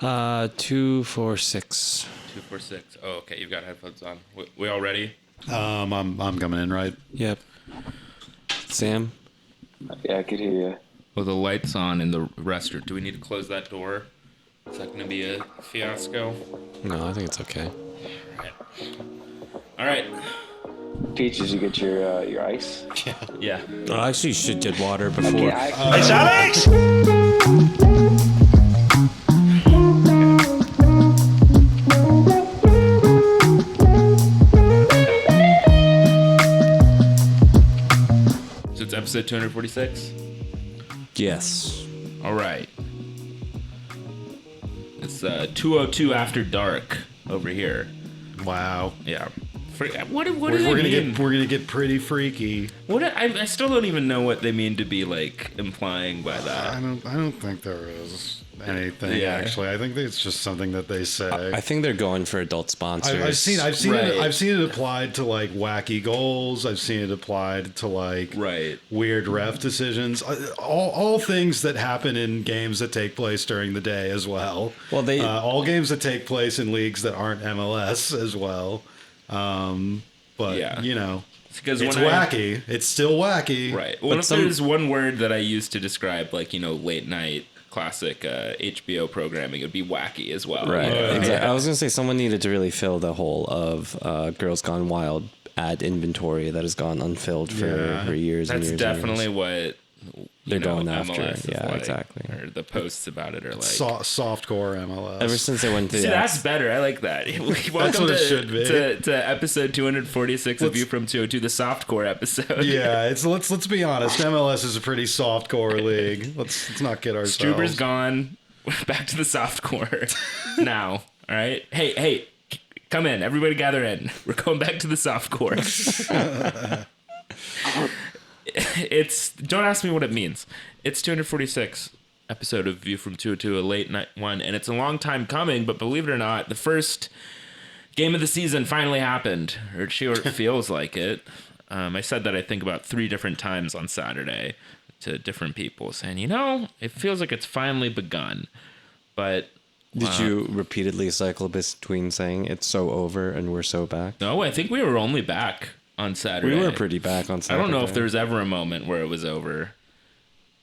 246. 246. Oh, okay. You've got headphones on. We all ready? I'm coming in, right? Yep. Sam? Yeah, I could hear you. Well, the light's on in the restaurant. Do we need to close that door? Is that going to be a fiasco? No, I think it's okay. All right. Peaches, you get your ice? Yeah. Oh, I actually should get water before. It's Alex! So it's episode 246? Yes. All right. It's 2:02 after dark over here. Wow. Yeah. What does We're it gonna mean? we're gonna get pretty freaky. I still don't even know what they mean to be like implying by that. I don't think there is anything Yeah. actually. I think it's just something that they say. I think they're going for adult sponsors. I've seen Right. I've seen it applied to like wacky goals. I've seen it applied to like Right. weird ref decisions. All things that happen in games that take place during the day as well. Well, they- all games that take place in leagues that aren't MLS as well. But Yeah. you know, Because it's when wacky. It's still wacky. Right. Well, if some- there's one word that I use to describe, like, late night classic HBO programming, it would be wacky as well. Right. Exactly. Yeah. I was going to say someone needed to really fill the hole of Girls Gone Wild ad inventory that has gone unfilled for years and That's years. definitely and years. what They're going after. MLS is Yeah, like, exactly. Or the posts about it are like. Softcore MLS. Ever since they went through See, that. that's better. I like that. Welcome what it should be. to episode 246 of View from 202, the softcore episode. Yeah, let's be honest. MLS is a pretty softcore league. Let's not get ourselves. Struber's gone. We're back to the softcore now. All right. Hey, come in. Everybody gather in. We're going back to the softcore. Don't ask me what it means. It's 246 episode of View from 202, a late night one, and it's a long time coming, but believe it or not, the first game of the season finally happened, or it sure feels like it. I said that I think about 3 different times on Saturday to different people, saying, it feels like it's finally begun. But Did you repeatedly cycle between saying it's so over and we're so back? no, I think we were only back on Saturday. We were pretty back on Saturday. I don't know if there's ever a moment where it was over.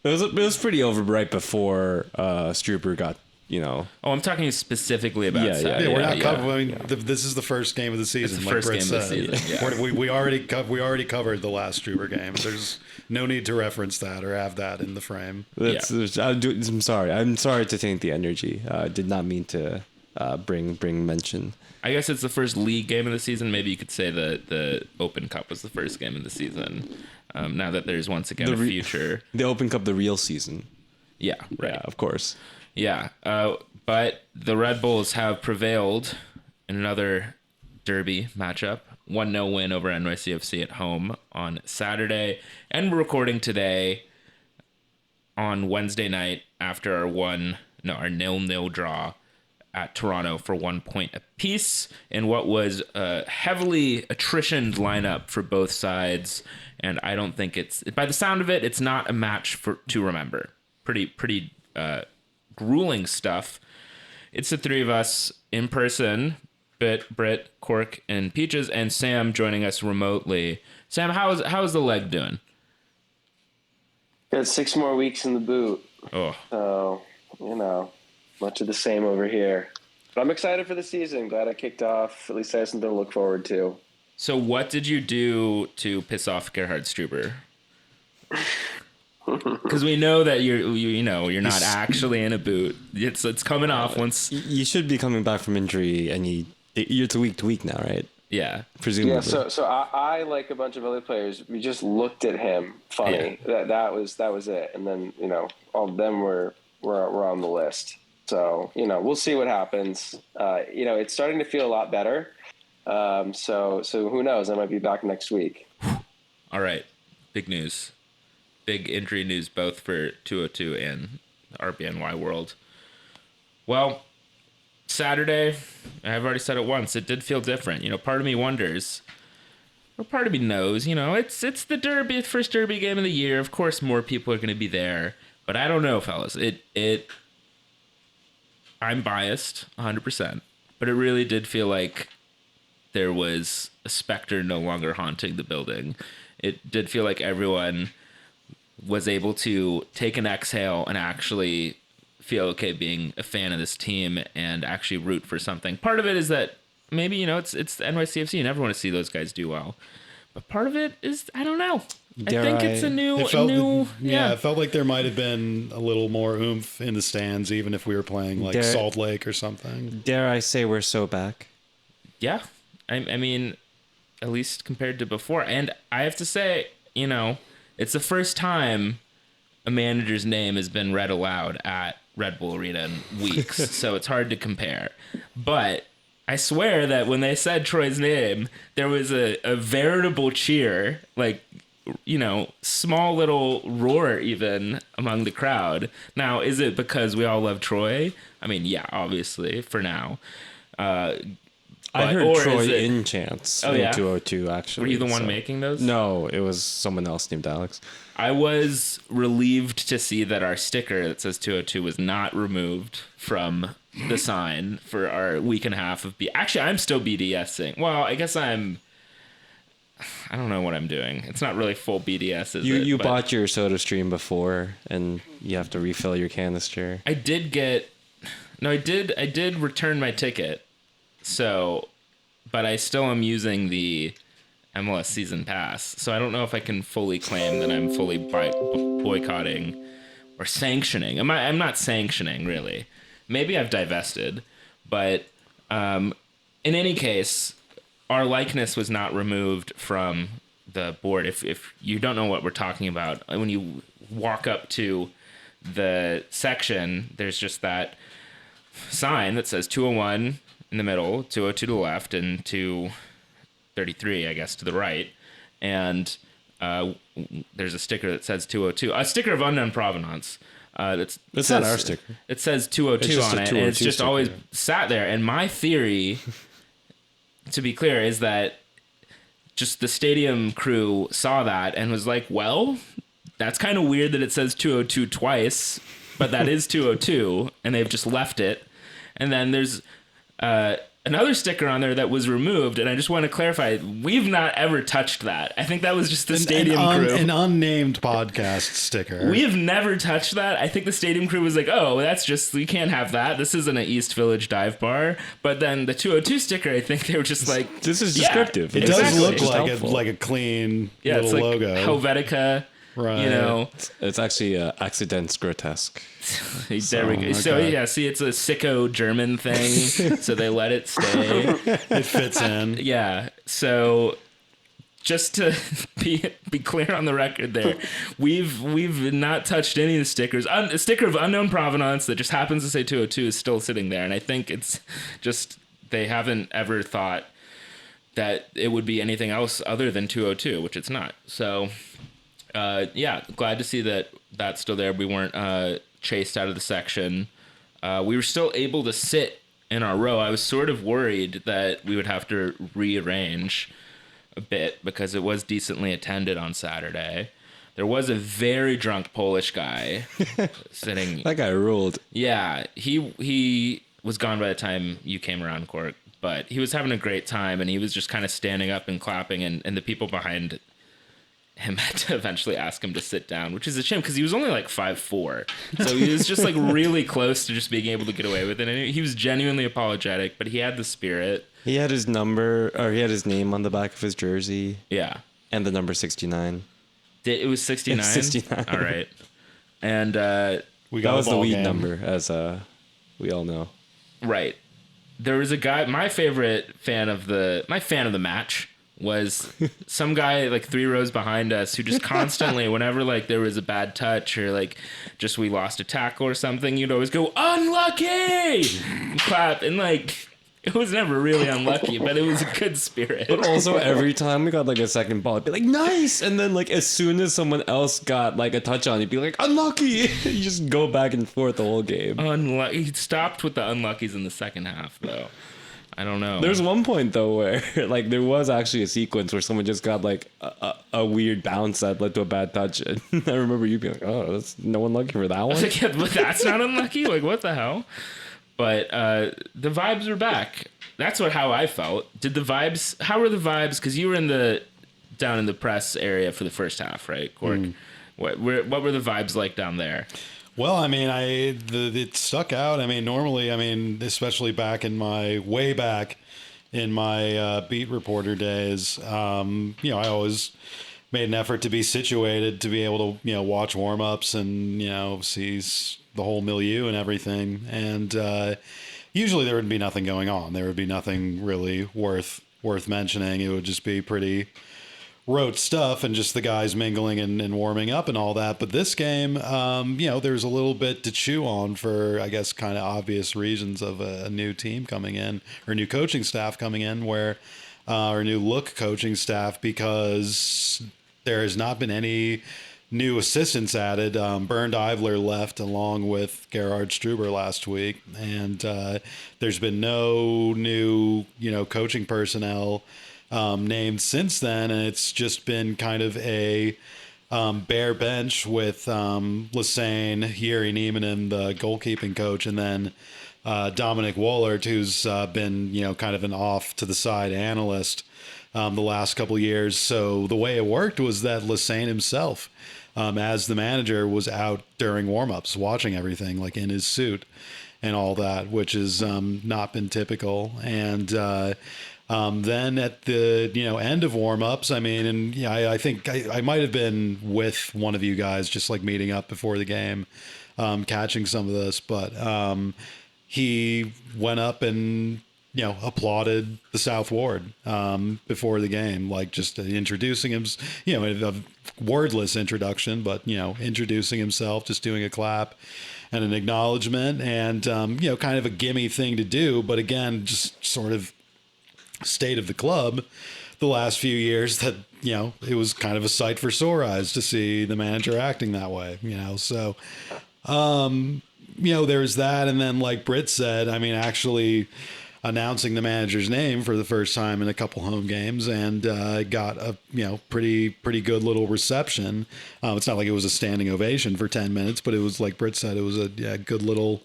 It was pretty over right before Struber got, Oh, I'm talking specifically about Yeah, Saturday. Yeah, we're not covering. This is the first game of the season. It's the like first Brit game of the said. season, yeah. We already covered the last Struber game. There's no need to reference that or have that in the frame. I'm sorry. I'm sorry to taint the energy. Did not mean to bring mention. I guess it's the first league game of the season. Maybe you could say that the Open Cup was the first game of the season. Now that there's once again a future. The Open Cup, the real season. Yeah, right. Yeah, of course. Yeah, but the Red Bulls have prevailed in another derby matchup. 1-0 win over NYCFC at home on Saturday. And we're recording today on Wednesday night after our 0-0 draw at Toronto for 1 point apiece in what was a heavily attritioned lineup for both sides. And I don't think by the sound of it, it's not a match to remember. Pretty grueling stuff. It's the 3 of us in person, Brit, Cork, and Peaches, and Sam joining us remotely. Sam, how's the leg doing? Got 6 more weeks in the boot. Oh, So, much of the same over here. But I'm excited for the season. Glad I kicked off. At least I have something to look forward to. so what did you do to piss off Gerhard Struber? Because we know that you're not actually in a boot. It's coming off once. You should be coming back from injury, and it's week to week now, right? Yeah. Presumably. Yeah, so I like a bunch of other players, we just looked at him funny. Yeah. That was it. And then, all of them were on the list. So, we'll see what happens. It's starting to feel a lot better. So who knows? I might be back next week. All right. Big news. Big injury news both for 202 and RBNY World. Well, Saturday, I've already said it once, it did feel different. Part of me wonders, or part of me knows, it's the derby, first derby game of the year. Of course, more people are going to be there. But I don't know, fellas. I'm biased 100%, but it really did feel like there was a specter no longer haunting the building. It did feel like everyone was able to take an exhale and actually feel okay being a fan of this team and actually root for something. Part of it is that maybe, you know, it's the NYCFC. You never want to see those guys do well. But part of it is, I don't know. I think it's a new... It felt like there might have been a little more oomph in the stands, even if we were playing like Salt Lake or something. Dare I say we're so back? Yeah. I mean, at least compared to before. And I have to say, you know, it's the first time a manager's name has been read aloud at Red Bull Arena in weeks. So it's hard to compare. But I swear that when they said Troy's name, there was a veritable cheer, like, you know, small little roar even among the crowd. Now, is it because we all love Troy? I mean, yeah, obviously, for now. I heard Troy in chants in 202, actually. Were you the one making those? No, it was someone else named Alex. I was relieved to see that our sticker that says 202 was not removed from the sign for our week and a half of Actually, I'm still BDSing. Well, I guess I don't know what I'm doing. It's not really full BDS, is it? You bought your soda stream before, and you have to refill your canister. I did return my ticket. So, but I still am using the MLS season pass. So I don't know if I can fully claim that I'm fully boycotting or sanctioning. I'm not sanctioning, really. Maybe I've divested, but in any case, our likeness was not removed from the board. If you don't know what we're talking about, when you walk up to the section, there's just that sign that says 201 in the middle, 202 to the left, and 233, I guess, to the right. And there's a sticker that says 202, a sticker of unknown provenance. It's not our sticker. It says 202 on it, and it's just sticker. Always sat there. And my theory, to be clear, is that just the stadium crew saw that and was like, well, that's kind of weird that it says 202 twice, but that is 202, and they've just left it. And then there's another sticker on there that was removed, and I just want to clarify, we've not ever touched that. I think that was just the stadium crew. An unnamed podcast sticker. We have never touched that. I think the stadium crew was like, oh, that's just, we can't have that. This isn't an East Village dive bar. But then the 202 sticker, I think they were just like... This is descriptive. It does look like a clean little it's like logo. Helvetica. Right. You know, it's actually accidents grotesque. There we go. Okay. So yeah, see, it's a sicko German thing, so they let it stay. It fits in. Yeah. So just to be clear on the record, there, we've not touched any of the stickers. A sticker of unknown provenance that just happens to say 202 is still sitting there, and I think it's just they haven't ever thought that it would be anything else other than 202, which it's not. So. Yeah, glad to see that that's still there. We weren't chased out of the section. We were still able to sit in our row. I was sort of worried that we would have to rearrange a bit because it was decently attended on Saturday. There was a very drunk Polish guy sitting. That guy ruled. Yeah, he was gone by the time you came around, Cork, but he was having a great time, and he was just kind of standing up and clapping, and the people behind him had to eventually ask him to sit down, which is a shame because he was only like 5'4", so he was just like really close to just being able to get away with it. And he was genuinely apologetic, but he had the spirit. He had his number, or he had his name on the back of his jersey. Yeah, and the number 69. It was 69. 69. All right, and that was the weed number, as we all know. Right. There was a guy. My fan of the match was some guy like 3 rows behind us who just constantly, whenever like there was a bad touch or like just we lost a tackle or something, you'd always go, unlucky! And clap. And like, it was never really unlucky, but it was a good spirit. But also every time we got like a second ball, it'd be like, nice! And then like as soon as someone else got like a touch on, you'd be like, unlucky! You just go back and forth the whole game. Unlucky. He stopped with the unluckies in the second half though. I don't know. There's one point though where like there was actually a sequence where someone just got like a weird bounce that led to a bad touch, and I remember you being like, "Oh, that's no unlucky for that one." I was like, yeah, but that's not unlucky. Like, what the hell? But the vibes are back. That's how I felt. How were the vibes? Because you were down in the press area for the first half, right, Cork? What were the vibes like down there? Well, I mean, it stuck out. I mean, normally, I mean, especially back in way back in my beat reporter days, I always made an effort to be situated to be able to, watch warm-ups and, see the whole milieu and everything. And usually there would be nothing going on. There would be nothing really worth mentioning. It would just be pretty rote stuff and just the guys mingling and warming up and all that. But this game, there's a little bit to chew on for, I guess, kind of obvious reasons of a new team coming in or new coaching staff coming in or new look coaching staff, because there has not been any new assistants added. Bernd Eivler left along with Gerhard Struber last week, and there's been no new, coaching personnel named since then, and it's just been kind of a bare bench with Lesesne, Jiri Nieminen, the goalkeeping coach, and then Dominic Wohlert, who's been kind of an off to the side analyst the last couple of years. So the way it worked was that Lesesne himself, as the manager, was out during warm-ups watching everything, like in his suit and all that, which has not been typical. And then at the end of warm-ups, I mean, and I think I might have been with one of you guys, just like meeting up before the game, catching some of this, but he went up and applauded the South Ward before the game, like just introducing him, a wordless introduction, but introducing himself, just doing a clap and an acknowledgement, and kind of a gimme thing to do, but again, just sort of state of the club the last few years that it was kind of a sight for sore eyes to see the manager acting that way. So there's that, and then like Brit said, I mean, actually announcing the manager's name for the first time in a couple home games, and got a pretty good little reception. It's not like it was a standing ovation for 10 minutes, but it was, like Brit said, it was a good little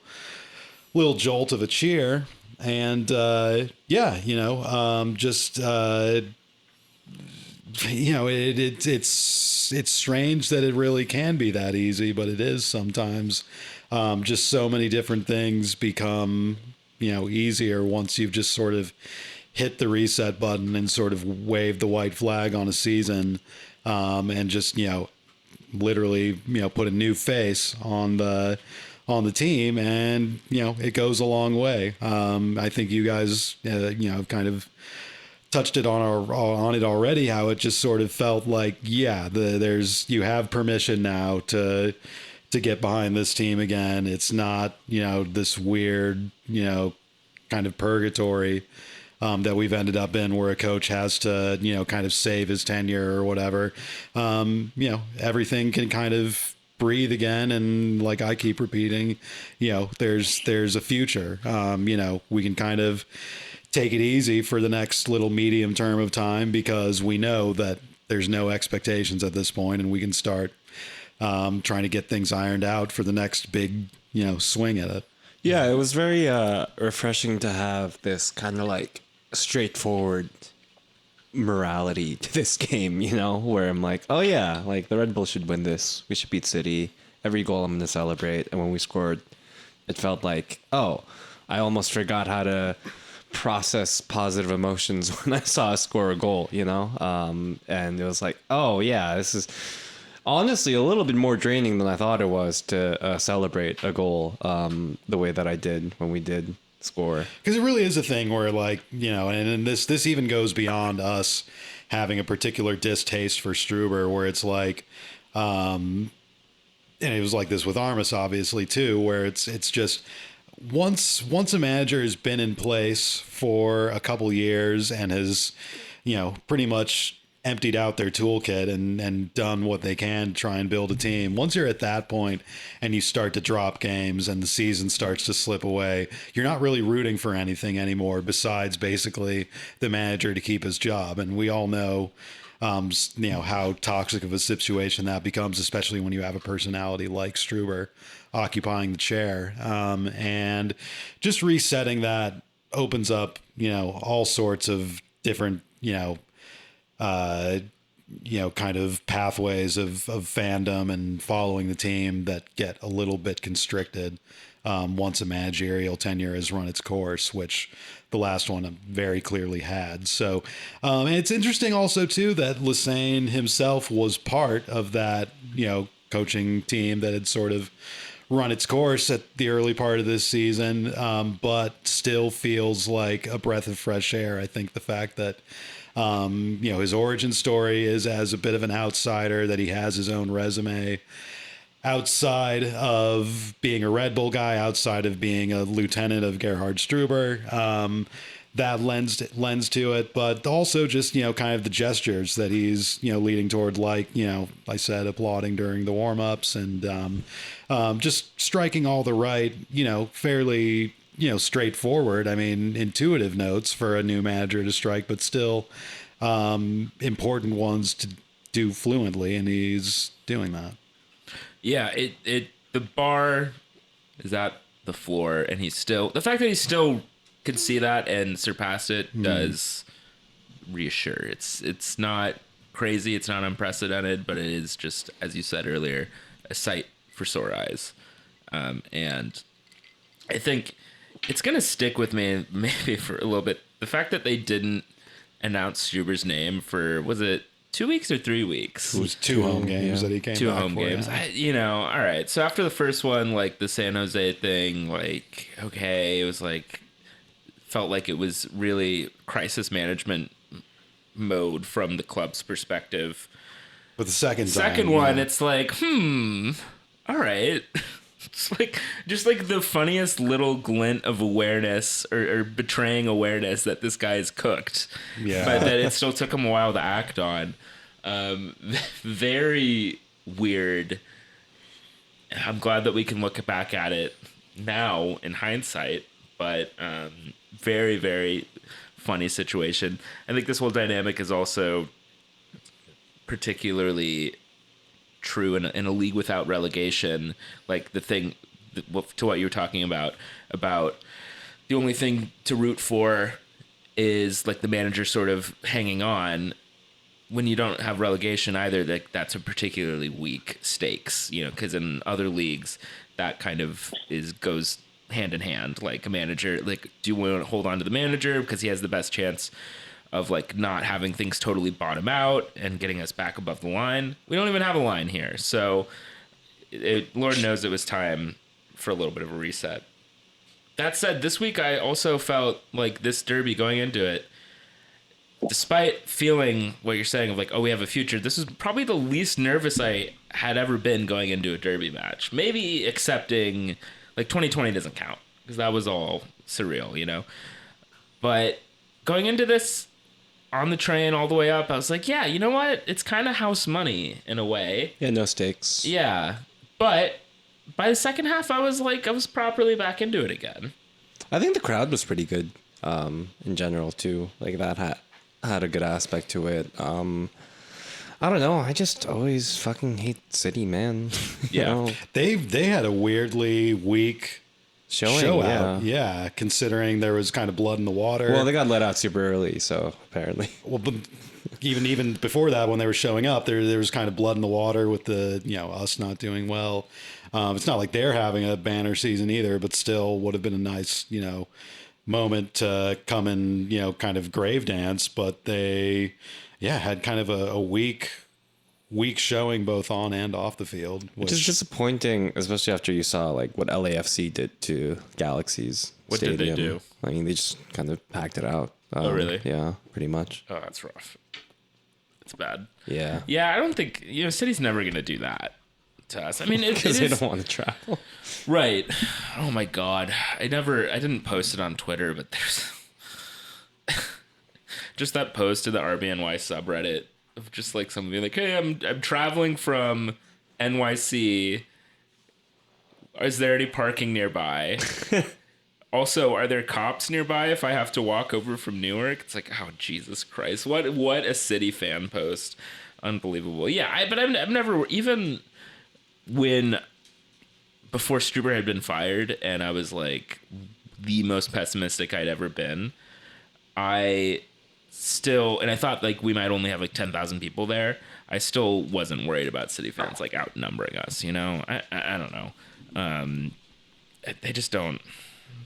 jolt of a cheer. And it's strange that it really can be that easy, but it is sometimes. Just so many different things become easier once you've just sort of hit the reset button and sort of waved the white flag on a season, and just literally put a new face on the team, and it goes a long way. I think you guys have kind of touched it on it already, how it just sort of felt like you have permission now to get behind this team again. It's not this weird kind of purgatory that we've ended up in, where a coach has to kind of save his tenure or whatever. Everything can kind of breathe again, and like I keep repeating, there's a future. We can kind of take it easy for the next little medium term of time, because we know that there's no expectations at this point, and we can start trying to get things ironed out for the next big swing at it. Yeah, it was very refreshing to have this kind of like straightforward morality to this game, where I'm like, oh yeah, like the Red Bull should win this. We should beat City. Every goal I'm going to celebrate. And when we scored, it felt like, oh, I almost forgot how to process positive emotions when I saw us score a goal, and it was like, oh yeah, this is honestly a little bit more draining than I thought it was to celebrate a goal the way that I did when we did score. Because it really is a thing where, like, and this even goes beyond us having a particular distaste for Struber, where it's like, and it was like this with Armas obviously too, where it's just once a manager has been in place for a couple years and has pretty much emptied out their toolkit and done what they can to try and build a team. Once you're at that point and you start to drop games and the season starts to slip away, you're not really rooting for anything anymore besides basically the manager to keep his job. And we all know, how toxic of a situation that becomes, especially when you have a personality like Struber occupying the chair. And just resetting that opens up, all sorts of different, kind of pathways of fandom and following the team that get a little bit constricted once a managerial tenure has run its course, which the last one very clearly had. So and it's interesting also too that Lesesne himself was part of that, coaching team that had sort of run its course at the early part of this season, but still feels like a breath of fresh air. I think the fact that his origin story is as a bit of an outsider, that he has his own resume outside of being a Red Bull guy, outside of being a lieutenant of Gerhard Struber, that lends to it, but also just, kind of the gestures that he's, leading toward, like, I said, applauding during the warm-ups and just striking all the right, fairly, straightforward, intuitive notes for a new manager to strike, but still important ones to do fluently, and he's doing that. Yeah, the bar is at the floor, and the fact that he still can see that and surpass it does reassure. It's not crazy, it's not unprecedented, but it is just, as you said earlier, a sight for sore eyes. And I think it's going to stick with me maybe for a little bit. The fact that they didn't announce Struber's name for, was it 2 weeks or 3 weeks? It was two home games that he came two back home for, games. yeah. All right. So after the first one, like the San Jose thing, like, okay, it was like, felt like it was really crisis management mode from the club's perspective. But the second one, yeah. it's like, all right. It's like just like the funniest little glint of awareness or betraying awareness that this guy's cooked. Yeah. But that it still took him a while to act on. Very weird. I'm glad that we can look back at it now in hindsight, but very, very funny situation. I think this whole dynamic is also particularly true in a league without relegation. Like the thing to what you were talking about the only thing to root for is like the manager sort of hanging on. When you don't have relegation either, that's a particularly weak stakes, because in other leagues that kind of goes hand in hand. Like a manager, like, do you want to hold on to the manager because he has the best chance of like not having things totally bottom out and getting us back above the line? We don't even have a line here. So Lord knows it was time for a little bit of a reset. That said, this week I also felt like this derby going into it, despite feeling what you're saying of like, oh, we have a future, this is probably the least nervous I had ever been going into a derby match. Maybe excepting like 2020 doesn't count because that was all surreal, But going into this on the train all the way up, I was like, yeah, you know what? It's kind of house money in a way. Yeah, no stakes. Yeah. But by the second half, I was properly back into it again. I think the crowd was pretty good in general, too. Like, that had a good aspect to it. I don't know. I just always fucking hate City, man. Yeah. They had a weirdly weak show out. Yeah, considering there was kind of blood in the water. Well, they got let out super early, so apparently. Well, but even before that, when they were showing up, there was kind of blood in the water with the us not doing well. It's not like they're having a banner season either, but still would have been a nice moment to come and kind of grave dance. But they had kind of a weak showing both on and off the field, which is disappointing, especially after you saw like what LAFC did to Galaxy's stadium. Did they do? I mean, they just kind of packed it out. Oh, really? Yeah, pretty much. Oh, that's rough. It's bad. Yeah. Yeah, I don't think City's never gonna do that to us. I mean, because they don't want to travel. Right. Oh my God. I didn't post it on Twitter, but there's just that post to the RBNY subreddit of just like somebody like, hey, I'm traveling from NYC. Is there any parking nearby? Also, are there cops nearby if I have to walk over from Newark? It's like, oh, Jesus Christ. What a City fan post. Unbelievable. Yeah, but I've never, even when, before Struber had been fired and I was like the most pessimistic I'd ever been, I still, and I thought like we might only have like 10,000 people there. I still wasn't worried about City fans like outnumbering us, you know? I don't know. They just don't.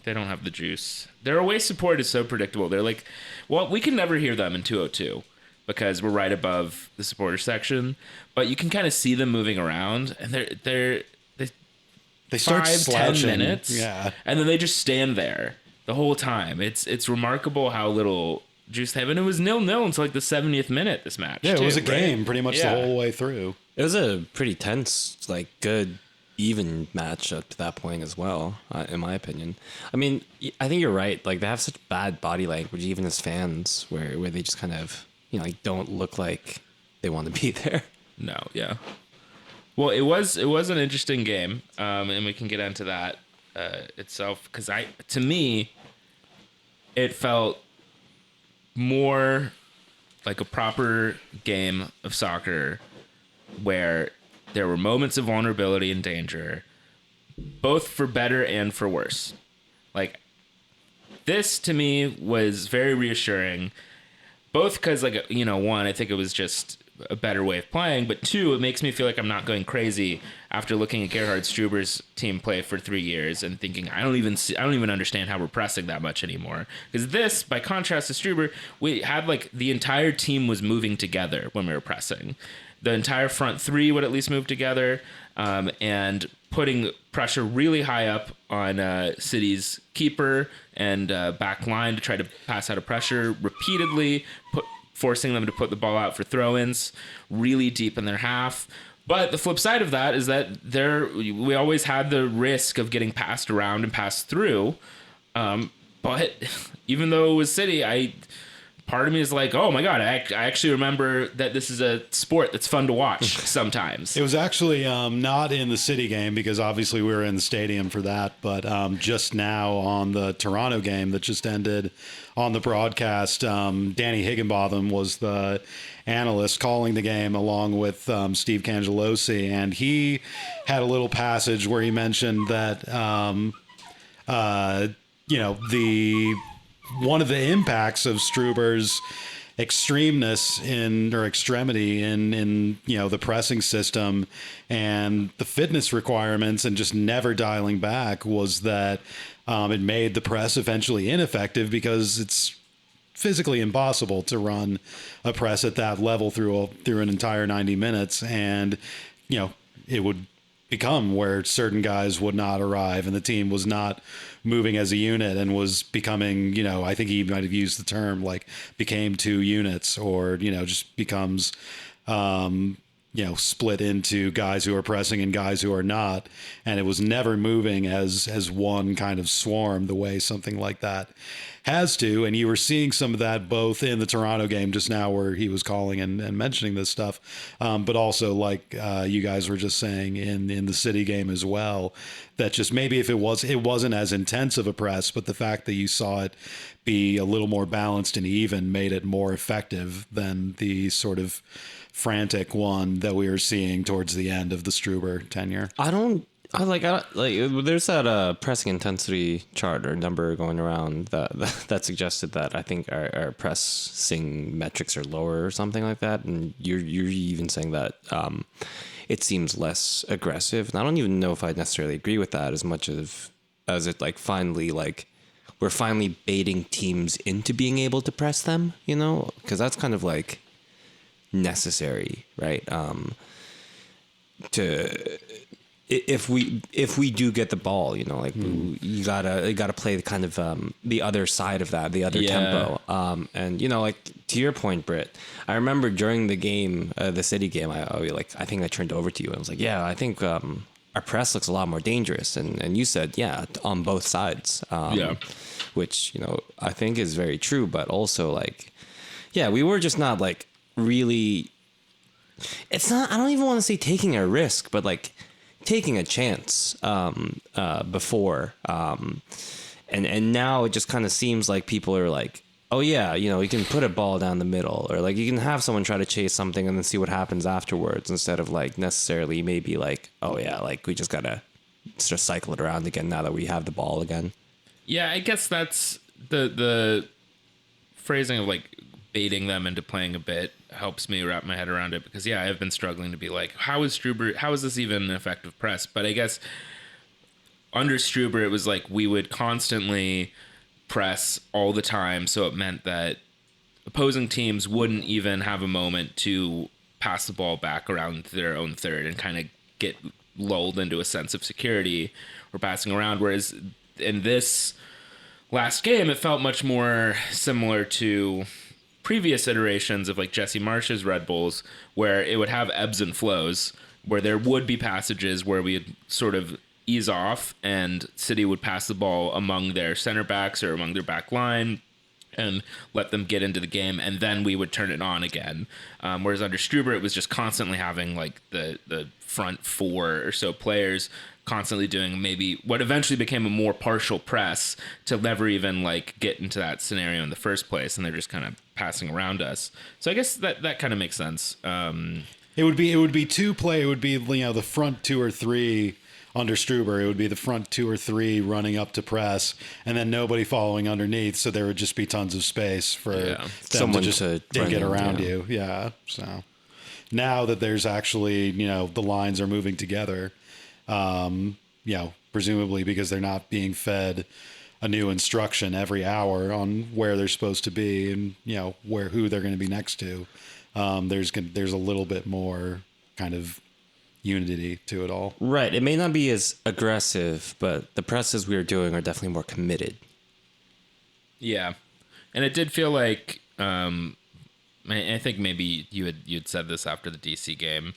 They don't have the juice. Their away support is so predictable. They're like, well, we can never hear them in 202 because we're right above the supporter section, but you can kind of see them moving around, and they start 5-10 slouching. minutes, Yeah, and then they just stand there the whole time. It's remarkable how little juice they have, and it was 0-0 until like the 70th minute. This match, yeah, it too, was a right? game pretty much Yeah. the whole way through. It was a pretty tense, like good, even match up to that point as well, in my opinion. I mean, I think you're right. Like they have such bad body language, even as fans, where they just kind of, like don't look like they want to be there. No, yeah. Well, it was an interesting game, and we can get into that itself because to me, it felt more like a proper game of soccer where there were moments of vulnerability and danger, both for better and for worse. Like, this to me was very reassuring, both because, like, one, I think it was just a better way of playing, but two, it makes me feel like I'm not going crazy after looking at Gerhard Struber's team play for 3 years and thinking I don't even understand how we're pressing that much anymore. Because this, by contrast to Struber, we had like the entire team was moving together when we were pressing. The entire front three would at least move together, and putting pressure really high up on City's keeper and back line to try to pass out of pressure repeatedly, forcing them to put the ball out for throw-ins really deep in their half. But the flip side of that is that we always had the risk of getting passed around and passed through. But even though it was City, part of me is like, oh my God, I actually remember that this is a sport that's fun to watch sometimes. It was actually not in the City game because obviously we were in the stadium for that, but just now on the Toronto game that just ended on the broadcast, Danny Higginbotham was the analyst calling the game along with Steve Cangelosi, and he had a little passage where he mentioned that, one of the impacts of Struber's extremity in the pressing system and the fitness requirements and just never dialing back was that it made the press eventually ineffective because it's physically impossible to run a press at that level through an entire 90 minutes, and it would become where certain guys would not arrive and the team was not moving as a unit and was becoming, I think he might have used the term like became two units, or, just becomes, split into guys who are pressing and guys who are not. And it was never moving as one kind of swarm the way something like that has to. And you were seeing some of that both in the Toronto game just now where he was calling and mentioning this stuff. But also like you guys were just saying in the City game as well, that just maybe if it wasn't as intense of a press, but the fact that you saw it be a little more balanced and even made it more effective than the sort of frantic one that we were seeing towards the end of the Struber tenure. There's that pressing intensity chart or number going around that suggested that I think our pressing metrics are lower or something like that, and you're even saying that it seems less aggressive. And I don't even know if I necessarily agree with that as much as it like finally like we're finally baiting teams into being able to press them, because that's kind of like necessary, right? If we do get the ball, you gotta play the kind of the other side of that, the other tempo. And to your point, Brit, I remember during the game, the City game, I think I turned over to you and I was like, yeah, I think our press looks a lot more dangerous, and you said, yeah, on both sides, which I think is very true, but also like, yeah, we were just not like really. It's not. I don't even want to say taking a risk, but like taking a chance before. And now it just kind of seems like people are like, oh yeah, you can put a ball down the middle, or like you can have someone try to chase something and then see what happens afterwards, instead of like necessarily maybe like, oh yeah, like we just gotta just cycle it around again now that we have the ball again. Yeah, I guess that's the phrasing of like baiting them into playing a bit helps me wrap my head around it, because I've been struggling to be like, how is this even an effective press? But I guess under Struber, it was like we would constantly press all the time, so it meant that opposing teams wouldn't even have a moment to pass the ball back around their own third and kind of get lulled into a sense of security or passing around. Whereas in this last game, it felt much more similar to previous iterations of like Jesse Marsh's Red Bulls, where it would have ebbs and flows, where there would be passages where we'd sort of ease off and City would pass the ball among their center backs or among their back line and let them get into the game, and then we would turn it on again. Whereas under Struber, it was just constantly having like the front four or so players constantly doing maybe what eventually became a more partial press to never even like get into that scenario in the first place, and they're just kind of passing around us. So I guess that kind of makes sense. It would be two play. It would be the front two or three under Struber. It would be the front two or three running up to press, and then nobody following underneath. So there would just be tons of space for them someone to just dig it around you. Yeah. So now that there's actually the lines are moving together, presumably because they're not being fed a new instruction every hour on where they're supposed to be and who they're going to be next to. There's a little bit more kind of unity to it all. Right. It may not be as aggressive, but the presses we are doing are definitely more committed. Yeah. And it did feel like, I think maybe you'd said this after the DC game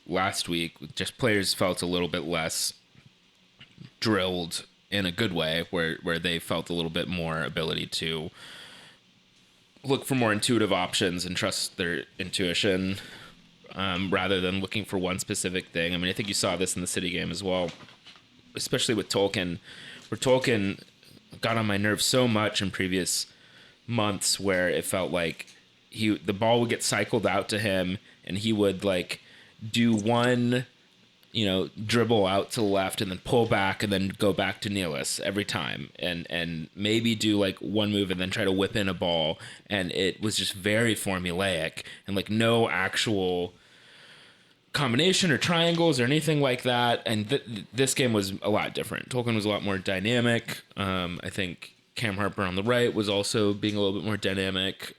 last week, just players felt a little bit less drilled in a good way, where they felt a little bit more ability to look for more intuitive options and trust their intuition, rather than looking for one specific thing. I mean, I think you saw this in the City game as well, especially with Tolkien, where Tolkien got on my nerves so much in previous months, where it felt like the ball would get cycled out to him and he would like do one, dribble out to the left and then pull back and then go back to Nealis every time, and maybe do like one move and then try to whip in a ball. And it was just very formulaic and like no actual combination or triangles or anything like that. And this game was a lot different. Tolkien was a lot more dynamic. I think Cam Harper on the right was also being a little bit more dynamic,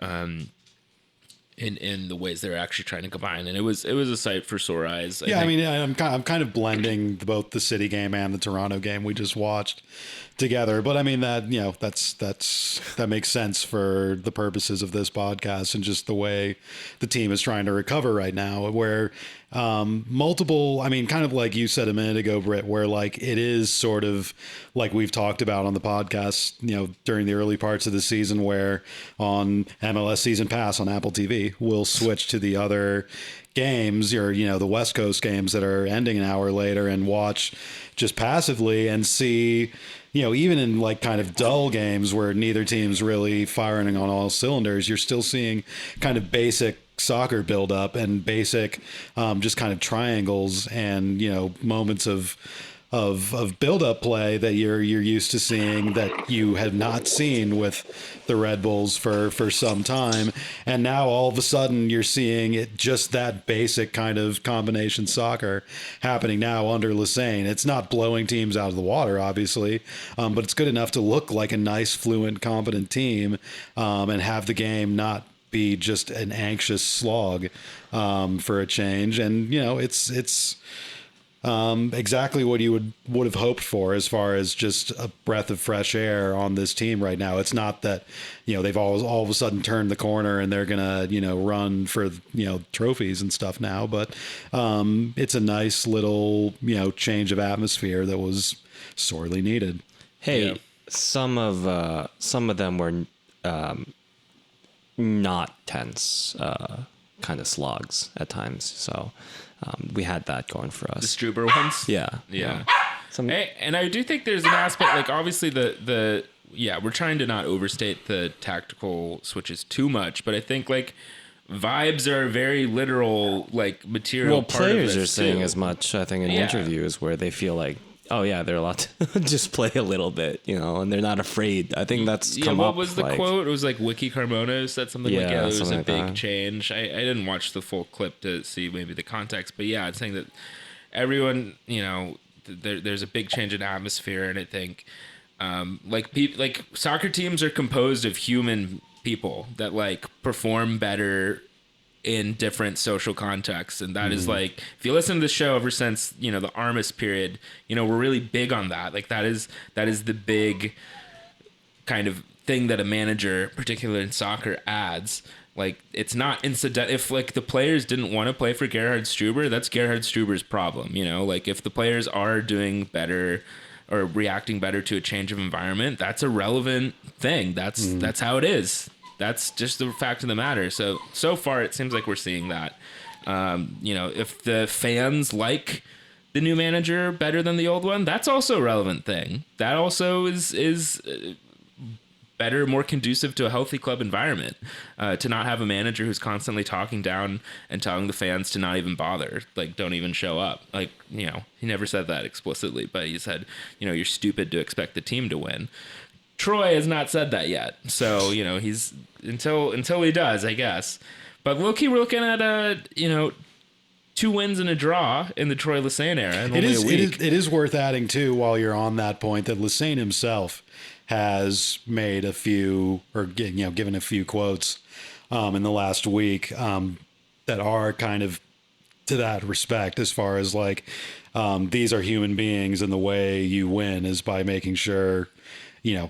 in the ways they're actually trying to combine, and it was a sight for sore eyes. I mean, I'm kind of blending both the City game and the Toronto game we just watched together, but I mean that that makes sense for the purposes of this podcast and just the way the team is trying to recover right now, where multiple, I mean, kind of like you said a minute ago, Brit, where like it is sort of like we've talked about on the podcast, during the early parts of the season, where on MLS Season Pass on Apple TV, we'll switch to the other games, or the West Coast games that are ending an hour later, and watch just passively and see, even in like kind of dull games where neither team's really firing on all cylinders, you're still seeing kind of basic soccer build up and basic just kind of triangles and moments of build-up play that you're used to seeing, that you have not seen with the Red Bulls for some time. And now all of a sudden you're seeing it, just that basic kind of combination soccer happening now under Lesesne. It's not blowing teams out of the water, obviously, but it's good enough to look like a nice, fluent, competent team, and have the game not be just an anxious slog for a change. And it's exactly what you would have hoped for, as far as just a breath of fresh air on this team right now. It's not that they've all of a sudden turned the corner and they're gonna run for trophies and stuff now, but it's a nice little change of atmosphere that was sorely needed. Hey, some of them were not tense, kind of slogs at times. So we had that going for us. The Struber ones? Yeah. Yeah. And I do think there's an aspect, like obviously we're trying to not overstate the tactical switches too much, but I think like vibes are very literal, like material. Well, part players of are this saying too. as much, I think, in Yeah. interviews where they feel like, oh yeah, they're allowed to just play a little bit, and they're not afraid. I think that's come what up. was the like, quote? It was like Wiki Carmona said something like, Yeah, yeah, there was something a like big that. change. I didn't watch the full clip to see maybe the context, but yeah, it's saying that everyone, there's a big change in atmosphere, and I think like soccer teams are composed of human people that like perform better in different social contexts, and that is like, if you listen to the show ever since the Armis period, we're really big on that. Like that is the big kind of thing that a manager, particularly in soccer, adds. Like it's not incident. If like the players didn't want to play for Gerhard Struber, that's Gerhard Struber's problem. Like if the players are doing better or reacting better to a change of environment, that's a relevant thing. That's how it is. That's just the fact of the matter. So far, it seems like we're seeing that. If the fans like the new manager better than the old one, that's also a relevant thing. That also is better, more conducive to a healthy club environment. To not have a manager who's constantly talking down and telling the fans to not even bother, like don't even show up. Like he never said that explicitly, but he said, you're stupid to expect the team to win. Troy has not said that yet, so he's until he does, I guess. But low-key, we're looking at 2 wins and a draw in the Troy Lesesne era in only a week. It is worth adding too, while you're on that point, that Lesesne himself has made a few, or given a few quotes in the last week that are kind of to that respect, as far as like these are human beings, and the way you win is by making sure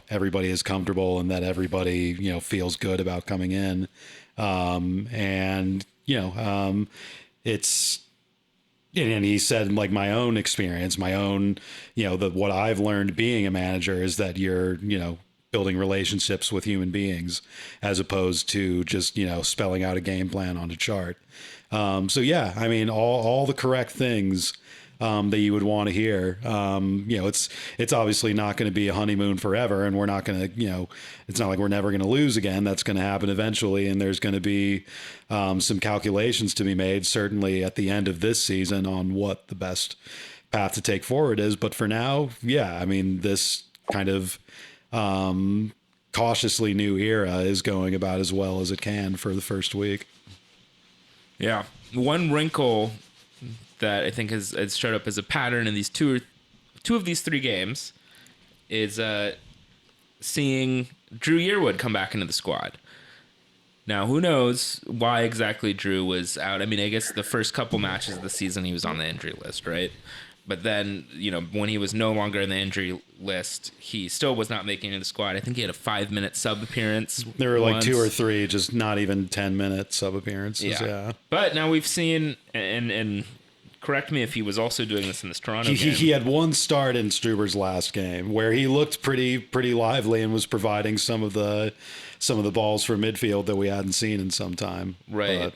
everybody is comfortable and that everybody feels good about coming in, it's. And he said, like, my own experience, my own, what I've learned being a manager is that you're, building relationships with human beings as opposed to just, spelling out a game plan on a chart. So yeah, I mean, all the correct things that you would want to hear. It's obviously not going to be a honeymoon forever, and we're not going to, it's not like we're never going to lose again. That's going to happen eventually, and there's going to be some calculations to be made, certainly at the end of this season, on what the best path to take forward is. But for now, yeah, I mean, this kind of cautiously new era is going about as well as it can for the first week. Yeah. One wrinkle that I think has showed up as a pattern in these two of these 3 games is seeing Drew Yearwood come back into the squad. Now, who knows why exactly Drew was out? I mean, I guess the first couple matches of the season he was on the injury list, right? But then, when he was no longer in the injury list, he still was not making it into the squad. I think he had a 5-minute sub appearance. There were like once. 2 or 3, just not even 10-minute sub appearances. Yeah. But now we've seen, and correct me if he was also doing this in this Toronto game. He had one start in Struber's last game where he looked pretty lively and was providing some of the balls from midfield that we hadn't seen in some time. Right. But,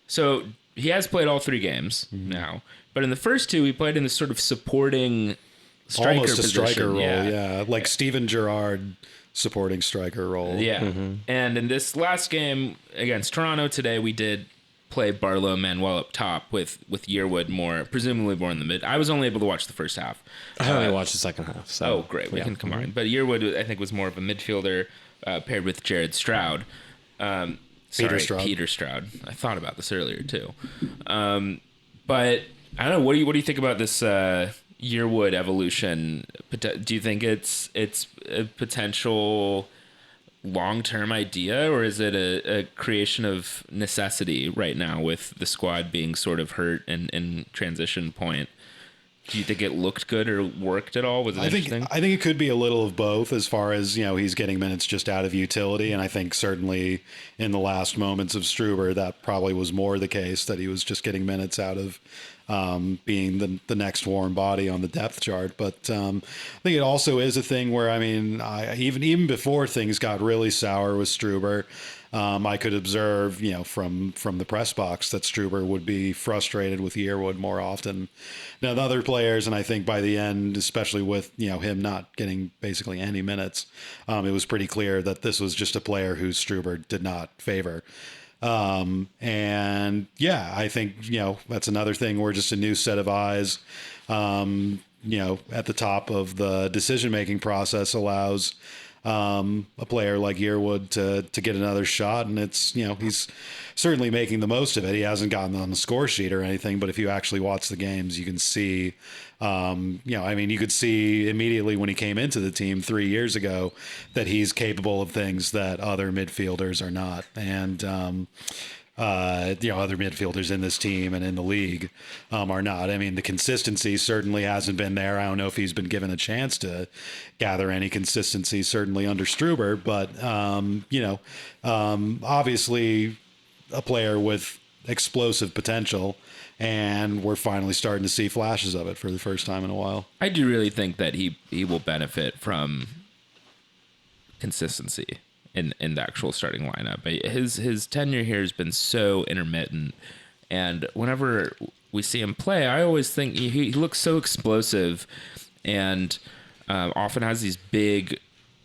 so he has played all 3 games now, but in the first 2 he played in this sort of supporting striker almost a position. striker role, yeah. Like Steven Gerrard supporting striker role. Yeah. And in this last game against Toronto today, we did play Barlow Manuel up top with Yearwood presumably more in the mid. I was only able to watch the first half. I only watched the second half. So, oh, great. We can combine. But Yearwood, I think, was more of a midfielder paired with Jared Stroud. Peter Stroud. I thought about this earlier, too. But I don't know. What do you think about this Yearwood evolution? Do you think it's a potential long-term idea, or is it a creation of necessity right now with the squad being sort of hurt and in transition point? Do you think it looked good or worked at all? Was it interesting? I think it could be a little of both, as far as, he's getting minutes just out of utility. And I think certainly in the last moments of Struber, that probably was more the case, that he was just getting minutes out of being the next warm body on the depth chart. But I think it also is a thing where, I mean, even before things got really sour with Struber, I could observe, from the press box that Struber would be frustrated with Yearwood more often than other players. And I think by the end, especially with, him not getting basically any minutes, it was pretty clear that this was just a player who Struber did not favor. And yeah, I think, that's another thing where just a new set of eyes, at the top of the decision-making process allows, a player like Yearwood to get another shot. And it's, he's certainly making the most of it. He hasn't gotten on the score sheet or anything, but if you actually watch the games, you can see, you could see immediately when he came into the team 3 years ago that he's capable of things that other midfielders are not. And, other midfielders in this team and in the league are not. I mean, the consistency certainly hasn't been there. I don't know if he's been given a chance to gather any consistency, certainly under Struber, but, obviously a player with explosive potential, and we're finally starting to see flashes of it for the first time in a while. I do really think that he will benefit from consistency in the actual starting lineup. His tenure here has been so intermittent, and whenever we see him play, I always think he looks so explosive, and often has these big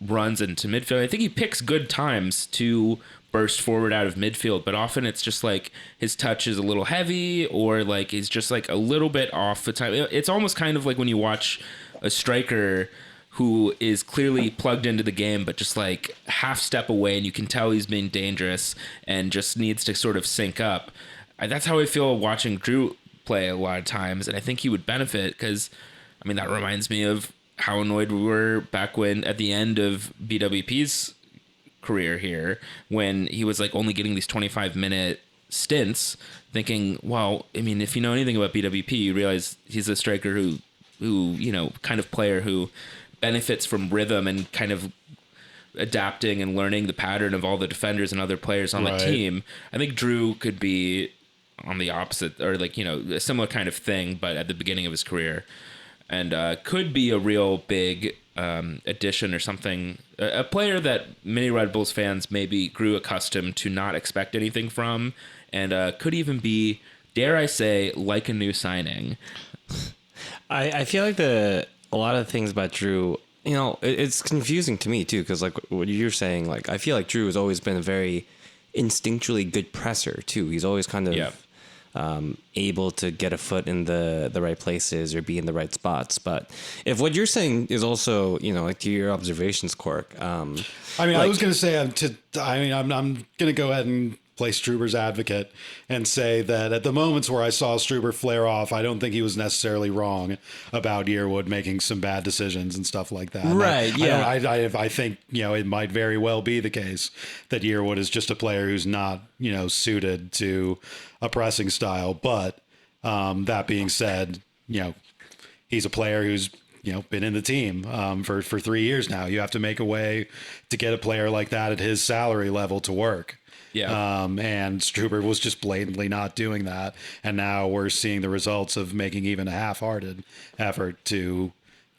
runs into midfield. I think he picks good times to burst forward out of midfield, but often it's just like his touch is a little heavy, or like he's just like a little bit off the time. It's almost kind of like when you watch a striker who is clearly plugged into the game, but just like half step away, and you can tell he's being dangerous and just needs to sort of sync up. That's how I feel watching Drew play a lot of times, and I think he would benefit because, I mean, that reminds me of how annoyed we were back when at the end of BWP's career here, when he was like only getting these 25-minute stints, thinking, well, I mean, if you know anything about BWP, you realize he's a striker who kind of player who benefits from rhythm and kind of adapting and learning the pattern of all the defenders and other players on the team. I think Drew could be on the opposite, or like, a similar kind of thing, but at the beginning of his career, and could be a real big addition or something. A player that many Red Bulls fans maybe grew accustomed to not expect anything from, and could even be, dare I say, like a new signing. I feel like a lot of things about Drew, it's confusing to me too, because like what you're saying, like I feel like Drew has always been a very instinctually good presser too. He's always kind of able to get a foot in the right places or be in the right spots. But if what you're saying is also, like to your observations, Cork. I was going to say, I'm going to go ahead and play Struber's advocate and say that at the moments where I saw Struber flare off, I don't think he was necessarily wrong about Yearwood making some bad decisions and stuff like that. Right. I think, it might very well be the case that Yearwood is just a player who's not, suited to a pressing style. But that being said, he's a player who's, been in the team for 3 years now. You have to make a way to get a player like that at his salary level to work. Yeah. And Struber was just blatantly not doing that. And now we're seeing the results of making even a half-hearted effort to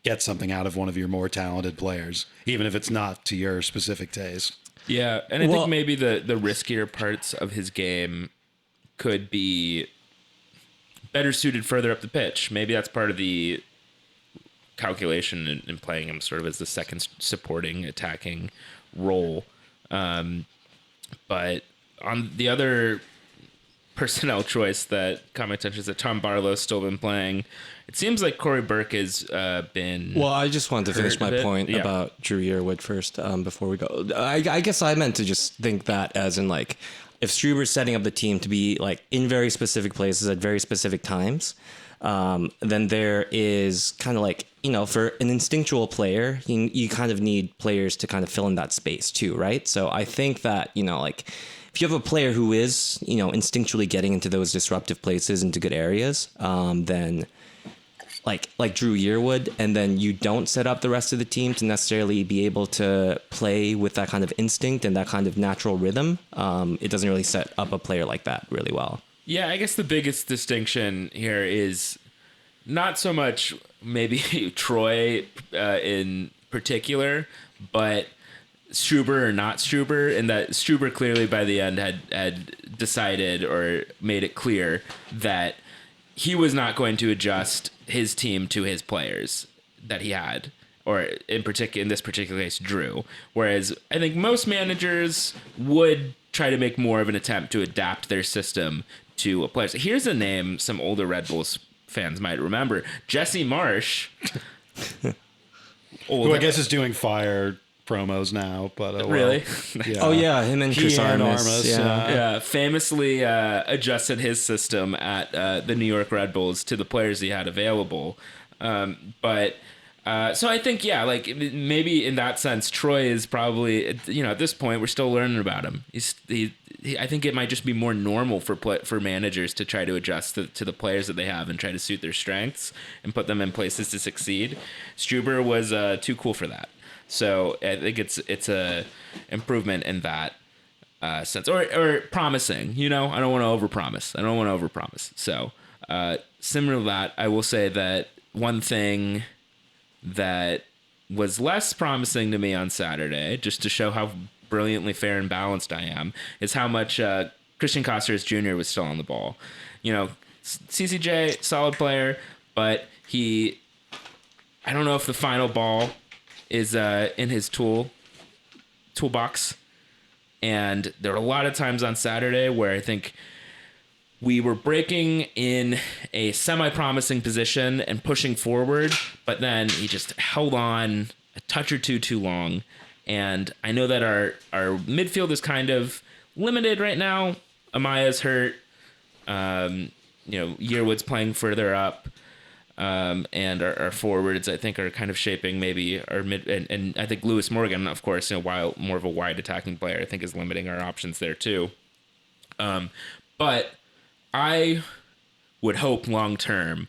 get something out of one of your more talented players, even if it's not to your specific taste. Yeah. And I think maybe the riskier parts of his game could be better suited further up the pitch. Maybe that's part of the calculation in playing him sort of as the second supporting attacking role. But on the other personnel choice that caught my attention is that Tom Barlow's still been playing. It seems like Corey Burke has been. Well, I just wanted to finish my point about Drew Yearwood first before we go. I guess I meant to just think that as in like, if Struber's setting up the team to be like in very specific places at very specific times, then there is kind of like, for an instinctual player, you kind of need players to kind of fill in that space too, right? So I think that, like if you have a player who is, instinctually getting into those disruptive places, into good areas, then like Drew Yearwood, and then you don't set up the rest of the team to necessarily be able to play with that kind of instinct and that kind of natural rhythm, it doesn't really set up a player like that really well. Yeah, I guess the biggest distinction here is not so much maybe Troy in particular, but Struber or not Struber, and that Struber clearly by the end had decided or made it clear that he was not going to adjust his team to his players that he had, or in this particular case, Drew. Whereas I think most managers would try to make more of an attempt to adapt their system to a player. So here's a name some older Red Bulls fans might remember: Jesse Marsh. Who I guess is doing Fire promos now, but really? Yeah. Oh yeah, him and Chris Armas. Yeah, famously adjusted his system at the New York Red Bulls to the players he had available. So I think, yeah, like maybe in that sense, Troy is probably, at this point, we're still learning about him. I think it might just be more normal for managers to try to adjust to the players that they have and try to suit their strengths and put them in places to succeed. Struber was too cool for that. So I think it's a improvement in that sense, or promising. I don't want to overpromise. So similar to that, I will say that one thing that was less promising to me on Saturday, just to show how brilliantly fair and balanced I am, is how much Christian Costers Jr. was still on the ball. CCJ, solid player, but I don't know if the final ball is in his toolbox. And there were a lot of times on Saturday where I think we were breaking in a semi-promising position and pushing forward, but then he just held on a touch or two too long. And I know that our midfield is kind of limited right now. Amaya's hurt. Yearwood's playing further up. And our forwards, I think, are kind of shaping maybe our mid, and I think Lewis Morgan, of course, while more of a wide attacking player, I think is limiting our options there too. But I would hope long term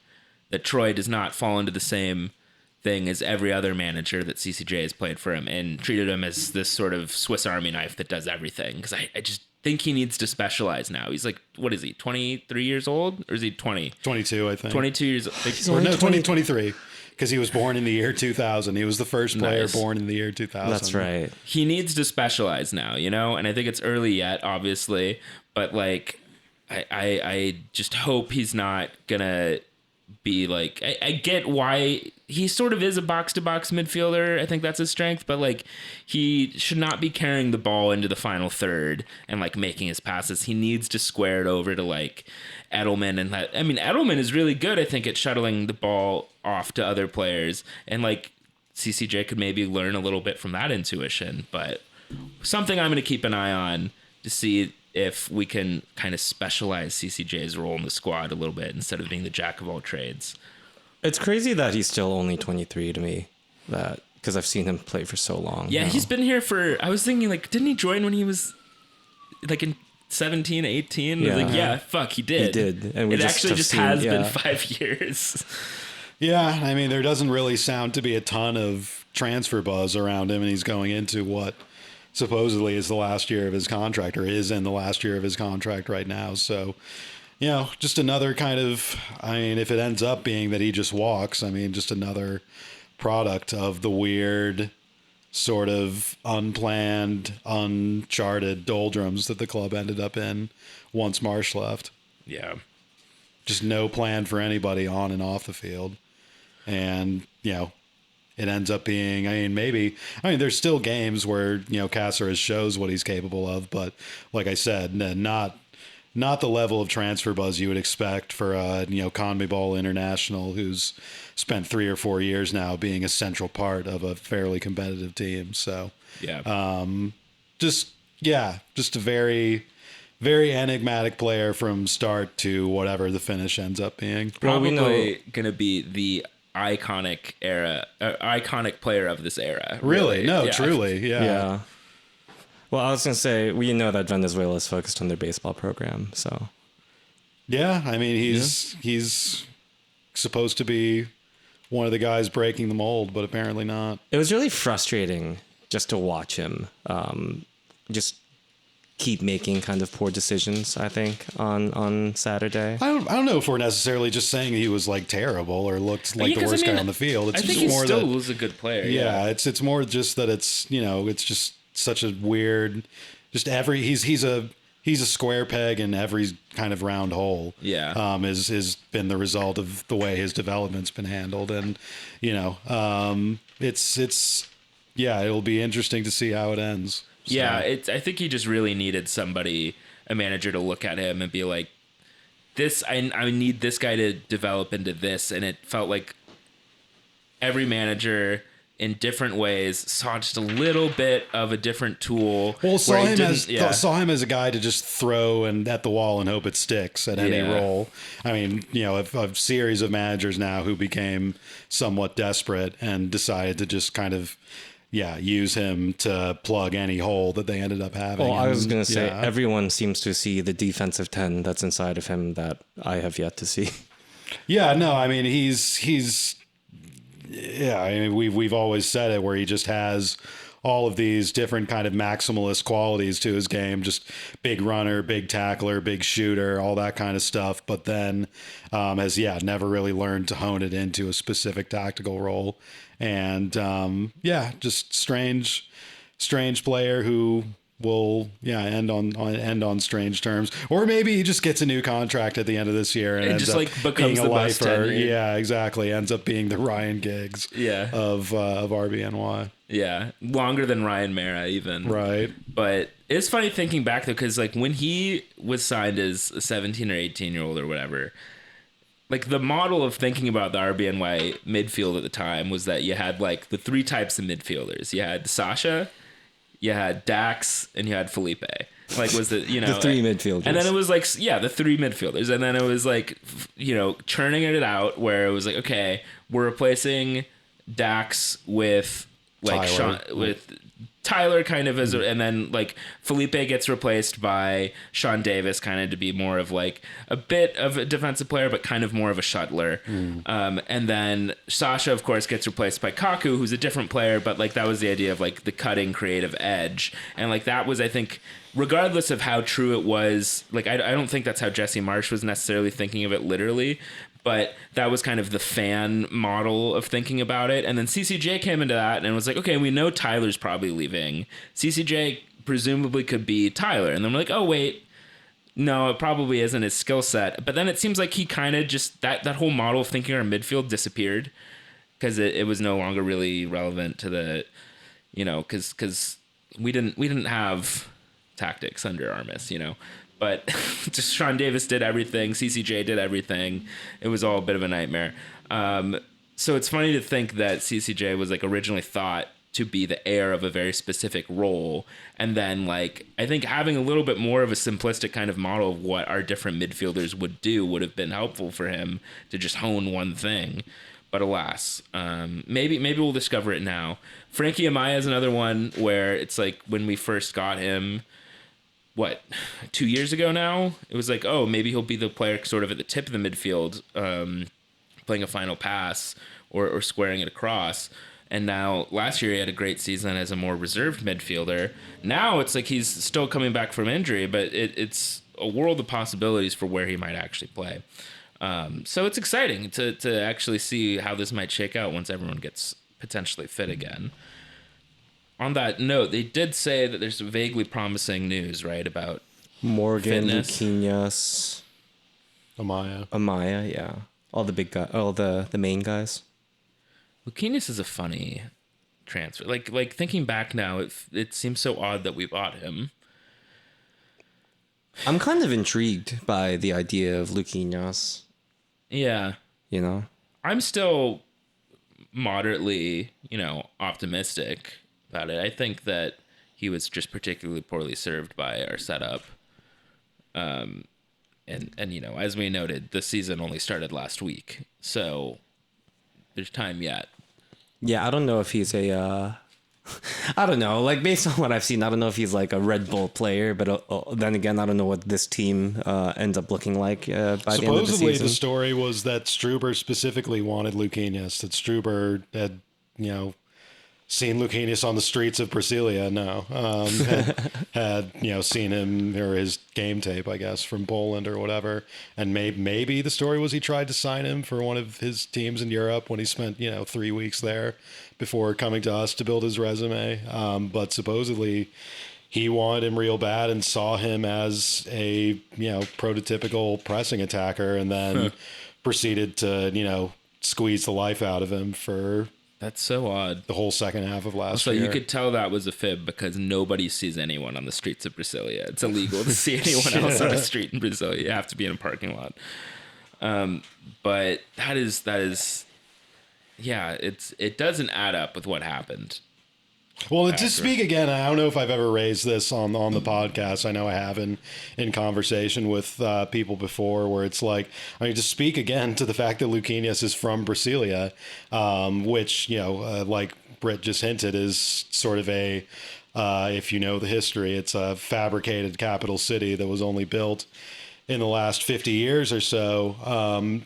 that Troy does not fall into the same thing as every other manager that CCJ has played for him and treated him as this sort of Swiss Army knife that does everything. Because I just think he needs to specialize now. He's like, what is he, 23 years old? Or is he 20? 22, I think. 22 years old. No, 23. Because he was born in the year 2000. He was the first player born in the year 2000. That's right. He needs to specialize now, and I think it's early yet, obviously. But, like, I just hope he's not going to be like, I get why he sort of is a box-to-box midfielder. I think that's his strength, but like he should not be carrying the ball into the final third and like making his passes. He needs to square it over to like Edelman, and Edelman is really good, I think, at shuttling the ball off to other players, and like CCJ could maybe learn a little bit from that intuition. But something I'm going to keep an eye on to see if we can kind of specialize CCJ's role in the squad a little bit instead of being the jack of all trades. It's crazy that he's still only 23 to me, because I've seen him play for so long. Yeah, he's been here for, I was thinking, like, didn't he join when he was like in 17, 18? Yeah. He did. He did. And it actually just has been 5 years. Yeah, I mean, there doesn't really sound to be a ton of transfer buzz around him, and he's going into what supposedly is the last year of his contract, or is in the last year of his contract right now. So, just another kind of, if it ends up being that he just walks, just another product of the weird sort of unplanned, uncharted doldrums that the club ended up in once Marsh left. Yeah. Just no plan for anybody on and off the field. And, it ends up being, there's still games where, Caceres shows what he's capable of, but like I said, not the level of transfer buzz you would expect for CONMEBOL international who's spent 3 or 4 years now being a central part of a fairly competitive team. So, just a very, very enigmatic player from start to whatever the finish ends up being. Probably going to be the iconic player of this era. Really? No, truly. Yeah. Well, I was going to say, we know that Venezuela is focused on their baseball program, so. Yeah, he's supposed to be one of the guys breaking the mold, but apparently not. It was really frustrating just to watch him just keep making kind of poor decisions, I think, on Saturday. I don't know if we're necessarily just saying he was like terrible or looked like the worst guy on the field. It's I think just he more still that, was a good player. yeah, it's more just that it's, you know, it's just such a weird, just he's a square peg in every kind of round hole. Yeah. Is been the result of the way his development's been handled. And, you know, it'll be interesting to see how it ends. So. Yeah, I think he just really needed a manager to look at him and be like, this, I need this guy to develop into this. And it felt like every manager in different ways saw just a little bit of a different tool. Well, saw him as a guy to just throw and at the wall and hope it sticks at any role. I mean, you know, a series of managers now who became somewhat desperate and decided to just kind of, use him to plug any hole that they ended up having. Well, I was going to say, everyone seems to see the defensive 10 that's inside of him that I have yet to see. Yeah, no, I mean, I mean, we've always said it, where he just has all of these different kind of maximalist qualities to his game, just big runner, big tackler, big shooter, all that kind of stuff. But then has never really learned to hone it into a specific tactical role. And just strange player who will end on strange terms, or maybe he just gets a new contract at the end of this year and ends just up like becomes being a the best lifer. tenure. Yeah, exactly. Ends up being the Ryan Giggs of RBNY. Yeah, longer than Ryan Mara even. Right. But it's funny thinking back though, because like when he was signed as a 17 or 18-year-old or whatever, like the model of thinking about the RBNY midfield at the time was that you had like the three types of midfielders. You had Sasha, you had Dax, and you had Felipe. Like, was it, you know, the three midfielders. And then it was like, the three midfielders. And then it was like, you know, churning it out where it was like, okay, we're replacing Dax with like with Tyler kind of as and then like Felipe gets replaced by Sean Davis kind of to be more of like a bit of a defensive player, but kind of more of a shuttler. And then Sasha, of course, gets replaced by Kaku, who's a different player, but like that was the idea of like the cutting creative edge. And like that was, I think, regardless of how true it was, like I don't think that's how Jesse Marsh was necessarily thinking of it literally, but that was kind of the fan model of thinking about it. And then CCJ came into that and was like, okay, we know Tyler's probably leaving. CCJ presumably could be Tyler. And then we're like, oh, wait, no, it probably isn't his skill set. But then it seems like he kind of just, that whole model of thinking our midfield disappeared because it was no longer really relevant to the, you know, because we didn't have tactics under Armis, you know. But just Sean Davis did everything. CCJ did everything. It was all a bit of a nightmare. So it's funny to think that CCJ was like originally thought to be the heir of a very specific role. And then like, I think having a little bit more of a simplistic kind of model of what our different midfielders would do would have been helpful for him to just hone one thing. But alas, maybe we'll discover it now. Frankie Amaya is another one where it's like when we first got him, 2 years ago now, it was like, oh, maybe he'll be the player sort of at the tip of the midfield, playing a final pass or squaring it across. And now last year he had a great season as a more reserved midfielder. Now it's like he's still coming back from injury, but it's a world of possibilities for where he might actually play. So it's exciting to actually see how this might shake out once everyone gets potentially fit again. On that note, they did say that there's vaguely promising news, right, about Morgan, fitness. Luquinhas, Amaya, yeah, all the big guys, all the main guys. Luquinhas is a funny transfer. Like thinking back now, it seems so odd that we bought him. I'm kind of intrigued by the idea of Luquinhas. Yeah, You know, I'm still moderately, optimistic about it. I think that he was just particularly poorly served by our setup. And as we noted, the season only started last week, so there's time yet. yeah, I don't know if he's a. I don't know. Like based on what I've seen, I don't know if he's like a Red Bull player, but then again, I don't know what this team ends up looking like by the end of the season. Supposedly, the story was that Struber specifically wanted Luquinhas. That Struber had, seen Luquinhas on the streets of Brasilia. No, had seen him or his game tape, I guess, from Poland or whatever. And maybe the story was he tried to sign him for one of his teams in Europe when he spent 3 weeks there before coming to us to build his resume. But supposedly he wanted him real bad and saw him as a prototypical pressing attacker, and then proceeded to squeeze the life out of him for. That's so odd. The whole second half of last year. So you could tell that was a fib because nobody sees anyone on the streets of Brasilia. It's illegal to see anyone else on the street in Brasilia. You have to be in a parking lot. But that is, yeah, it doesn't add up with what happened. Well, to speak again, I don't know if I've ever raised this on the podcast. I know I have in conversation with people before, where it's like, to speak again to the fact that Luquinhas is from Brasilia, which, like Brit just hinted, is sort of a, if you know the history, it's a fabricated capital city that was only built in the last 50 years or so.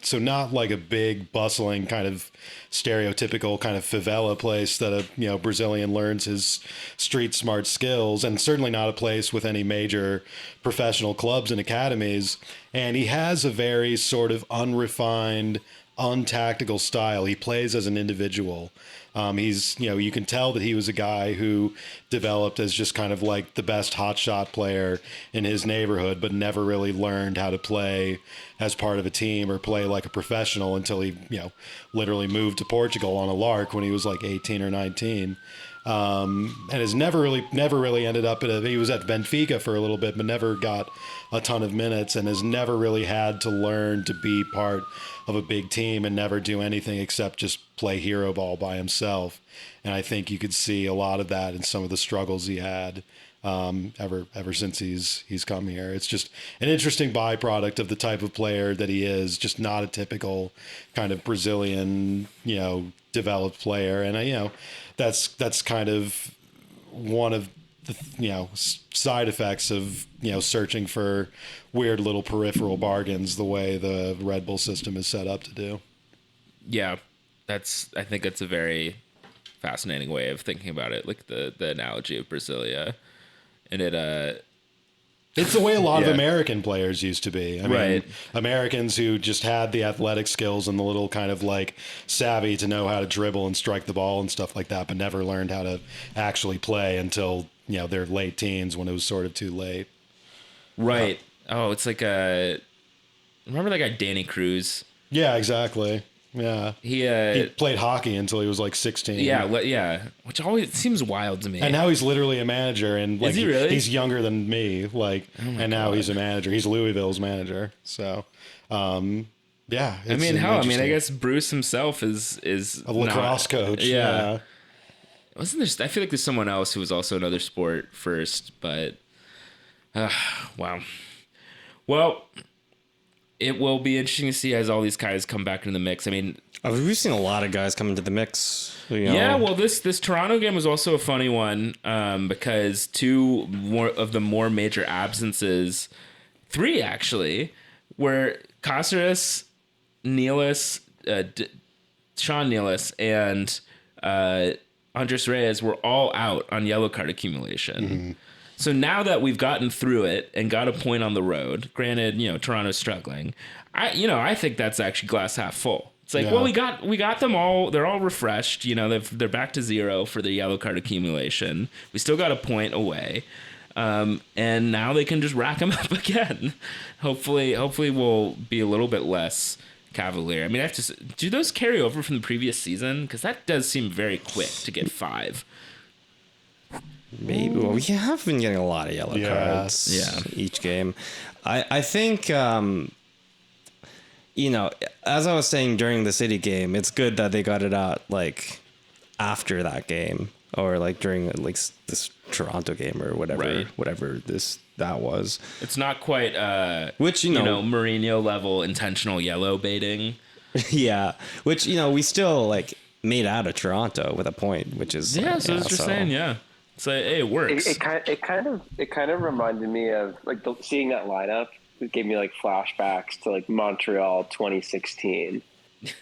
So not like a big bustling kind of stereotypical kind of favela place that a Brazilian learns his street smart skills, and certainly not a place with any major professional clubs and academies. And he has a very sort of unrefined, untactical style. He plays as an individual. He's, you can tell that he was a guy who developed as just kind of like the best hotshot player in his neighborhood, but never really learned how to play as part of a team or play like a professional until he, literally moved to Portugal on a lark when he was like 18 or 19. And has never really ended up he was at Benfica for a little bit, but never got a ton of minutes, and has never really had to learn to be part of a big team and never do anything except just play hero ball by himself. And I think you could see a lot of that in some of the struggles he had ever since he's come here. It's just an interesting byproduct of the type of player that he is, just not a typical kind of Brazilian, developed player. And that's kind of one of the side effects of searching for weird little peripheral bargains the way the Red Bull system is set up to do. Yeah, I think it's a very fascinating way of thinking about it, like the analogy of Brasilia. And it's the way a lot of American players used to be. I mean, right. Americans who just had the athletic skills and the little kind of like savvy to know how to dribble and strike the ball and stuff like that, but never learned how to actually play until, their late teens, when it was sort of too late. Right. It's like remember that guy Danny Cruz? Yeah, exactly. Yeah. He played hockey until he was like 16. Yeah. Which always seems wild to me. And now he's literally a manager, and like is he really? He's younger than me. Like, and now he's a manager. He's Louisville's manager. So, yeah. I guess Bruce himself is a lacrosse coach. Yeah. Wasn't there? I feel like there's someone else who was also another sport first, but wow. Well, it will be interesting to see as all these guys come back into the mix. I mean, we've seen a lot of guys come into the mix. Yeah, well, this Toronto game was also a funny one because two of the more major absences, three actually, were Cáceres, Nealis, Sean Nealis, and Andres Reyes were all out on yellow card accumulation. Mm-hmm. So now that we've gotten through it and got a point on the road, granted, Toronto's struggling, I think that's actually glass half full. It's like, well, we got them all. They're all refreshed. They're back to zero for the yellow card accumulation. We still got a point away. And now they can just rack them up again. Hopefully we'll be a little bit less cavalier. I mean, do those carry over from the previous season? Because that does seem very quick to get 5. Maybe. Well, we have been getting a lot of yellow cards each game. I think, as I was saying during the City game, it's good that they got it out like after that game, or like during like this Toronto game or whatever that was. It's not quite which Mourinho level intentional yellow baiting. Yeah, which we still like made out of Toronto with a point, which is that's what you're saying. Yeah. So hey, it works. It kind of reminded me of like seeing that lineup. It gave me like flashbacks to like Montreal 2016.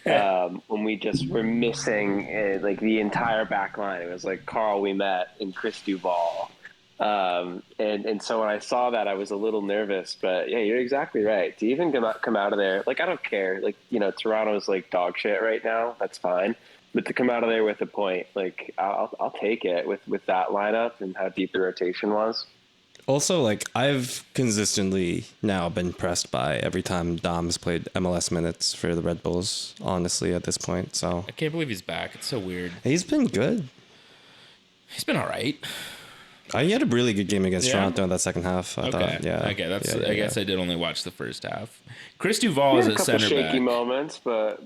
when we just were missing like the entire back line. It was like Carl we met and Chris Duval. And so when I saw that, I was a little nervous, but yeah, you're exactly right. To even come out of there, like, I don't care. Like, Toronto's like dog shit right now. That's fine. But to come out of there with a point, like, I'll take it with that lineup and how deep the rotation was. Also, like, I've consistently now been impressed by every time Dom's played MLS minutes for the Red Bulls, honestly, at this point. So I can't believe he's back. It's so weird. he's been good. He's been all right. He had a really good game against Yeah. Toronto in that second half. I thought. Okay. Yeah. I guess I did only watch the first half. Chris Duval is A a couple center shaky back. moments, but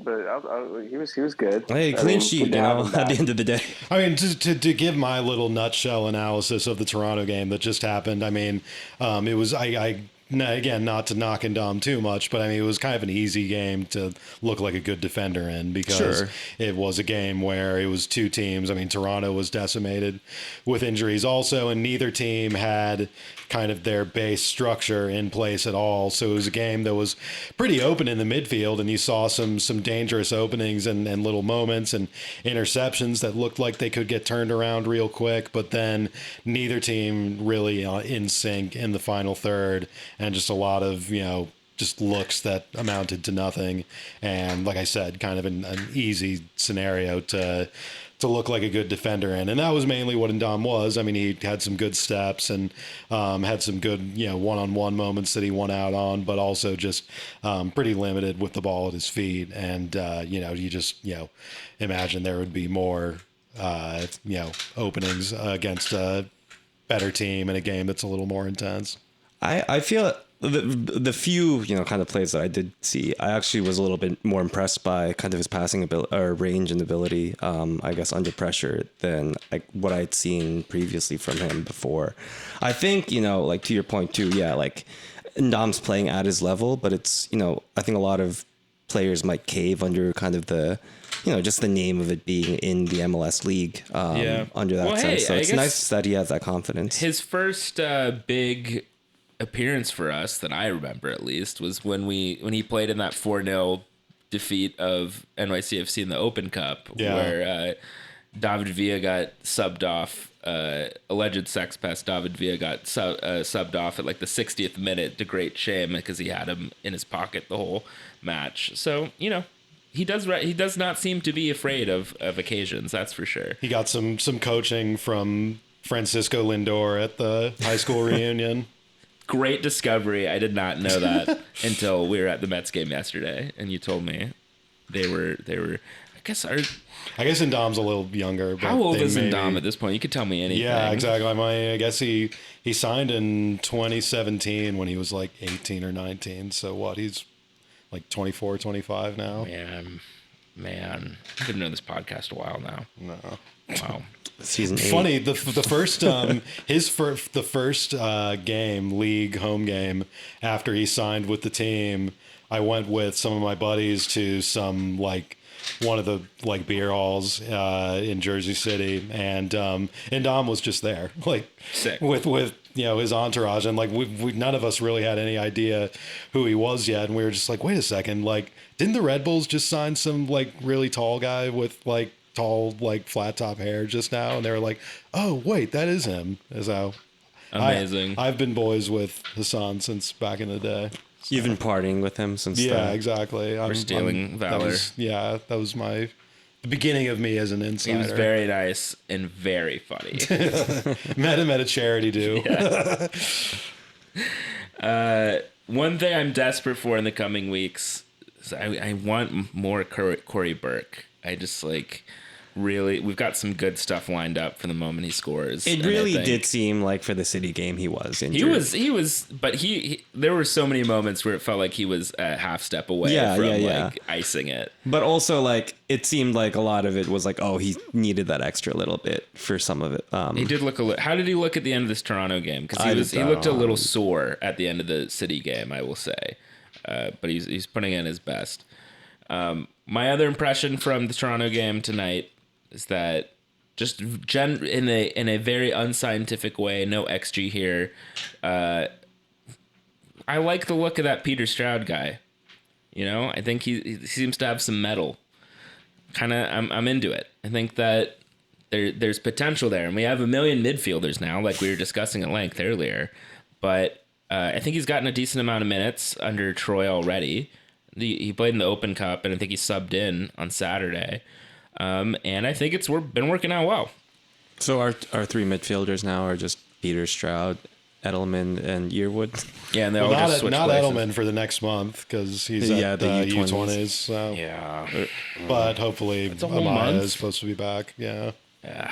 he was good. Hey, I clean mean, sheet, good to have him at the back. end of the day. I mean, to give my little nutshell analysis of the Toronto game that just happened, I mean, it was, again, not to knock and Dom too much, but I mean, it was kind of an easy game to look like a good defender in because Sure. it was a game where it was two teams. I mean, Toronto was decimated with injuries also, and neither team had kind of their base structure in place at all. So it was a game that was pretty open in the midfield, and you saw some dangerous openings and little moments and interceptions that looked like they could get turned around real quick, but then neither team really in sync in the final third, and just a lot of, just looks that amounted to nothing. And like I said, kind of an easy scenario to look like a good defender in. And that was mainly what Ndam was. I mean, he had some good steps and had some good, one-on-one moments that he won out on, but also just pretty limited with the ball at his feet. And, you just, imagine there would be more, openings against a better team in a game that's a little more intense. I feel the few kind of plays that I did see, I actually was a little bit more impressed by kind of his passing ability or range and ability, I guess, under pressure than like what I'd seen previously from him before. I think like to your point too, yeah, like Dom's playing at his level, but it's I think a lot of players might cave under kind of the just the name of it being in the MLS league under that sense. So it's nice that he has that confidence. His first big appearance for us that I remember at least was when he played in that 4-0 defeat of NYCFC in the Open Cup, where David Villa got subbed off. Alleged sex pest David Villa got subbed off at like the 60th minute, to great shame, because he had him in his pocket the whole match. So he does not seem to be afraid of occasions, that's for sure. He got some coaching from Francisco Lindor at the high school reunion. Great discovery. I did not know that until we were at the Mets game yesterday, and you told me they were. I guess Ndom's a little younger. But how old is Ndom at this point? You could tell me anything. Yeah, exactly. I guess he signed in 2017 when he was like 18 or 19. So what? He's like 24, 25 now. Man, I've been doing this podcast a while now. No. Wow. Season 8. Funny, the first the first game, league home game after he signed with the team, I went with some of my buddies to some one of the beer halls in Jersey City, and Dom was just there, sick, with his entourage, and we none of us really had any idea who he was yet, and we were just like, wait a second, didn't the Red Bulls just sign some really tall guy with tall flat top hair just now? And they were like, oh wait, that is him. So amazing. I've been boys with Hassan since back in the day. So. You've been partying with him since Yeah, exactly. We're stealing valor. That was the beginning of me as an insider. He was very nice and very funny. Met him at a charity do. Yeah. One thing I'm desperate for in the coming weeks is I want more Corey Burke. I just really, we've got some good stuff lined up for the moment he scores. It really did seem like for the City game he was injured. He was, but he there were so many moments where it felt like he was a half step away from icing it. But also it seemed like a lot of it was he needed that extra little bit for some of it. He did look how did he look at the end of this Toronto game? Because he looked a little sore at the end of the City game, I will say. But he's putting in his best. My other impression from the Toronto game tonight is that just in a very unscientific way, no XG here. I like the look of that Peter Stroud guy. You know, I think he seems to have some mettle. Kind of, I'm into it. I think that there's potential there, and we have a million midfielders now, like we were discussing at length earlier. But I think he's gotten a decent amount of minutes under Troy already. He played in the Open Cup, and I think he subbed in on Saturday. And I think it's been working out well. So our three midfielders now are just Peter, Stroud, Edelman, and Yearwood. Yeah, and they all just switch not places. Edelman for the next month because he's at the the U20s. U20s. So. Yeah. But hopefully a whole Amaya month. is supposed to be back. Yeah. Yeah.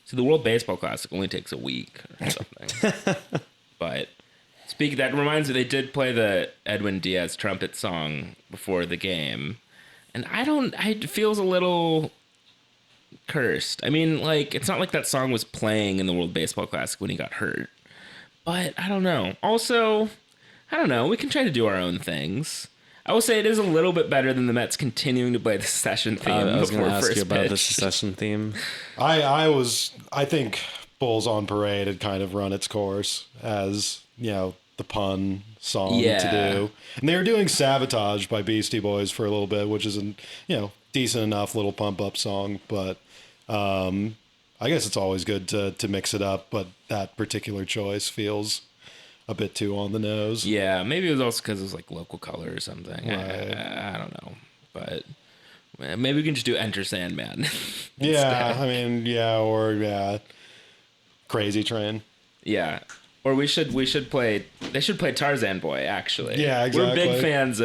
So the World Baseball Classic only takes a week or something. But that reminds me, they did play the Edwin Diaz trumpet song before the game. And it feels a little cursed. I mean, like, it's not like that song was playing in the World Baseball Classic when he got hurt. But I don't know. Also, I don't know. We can try to do our own things. I will say it is a little bit better than the Mets continuing to play the secession theme I was going before to ask first you about the pitch. secession theme. I think Bulls on Parade had kind of run its course as, the pun song Yeah. to do. And they were doing Sabotage by Beastie Boys for a little bit, which is decent enough little pump up song, but I guess it's always good to mix it up, but that particular choice feels a bit too on the nose. Yeah, maybe it was also because it was like local color or something. Right. I don't know. But maybe we can just do Enter Sandman. Yeah, I mean, or Crazy Train. Yeah. Or they should play Tarzan Boy, actually. Yeah, We're big exactly. fans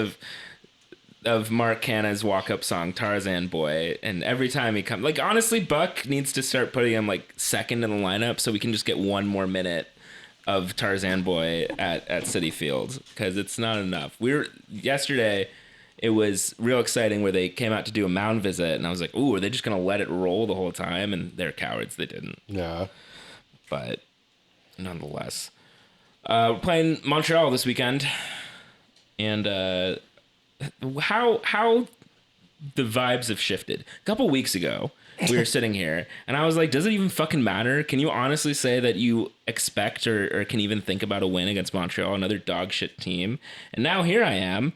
of Mark Hanna's walk-up song, Tarzan Boy. And every time he comes... Like, honestly, Buck needs to start putting him, like, second in the lineup so we can just get one more minute of Tarzan Boy at Citi Field. Because it's not enough. Yesterday, it was real exciting where they came out to do a mound visit. And I was like, ooh, are they just going to let it roll the whole time? And they're cowards. They didn't. Yeah. But nonetheless, we're playing Montreal this weekend, and how the vibes have shifted. A couple weeks ago, we were sitting here, and I was like, "Does it even fucking matter? Can you honestly say that you expect or can even think about a win against Montreal, another dog shit team?" And now here I am,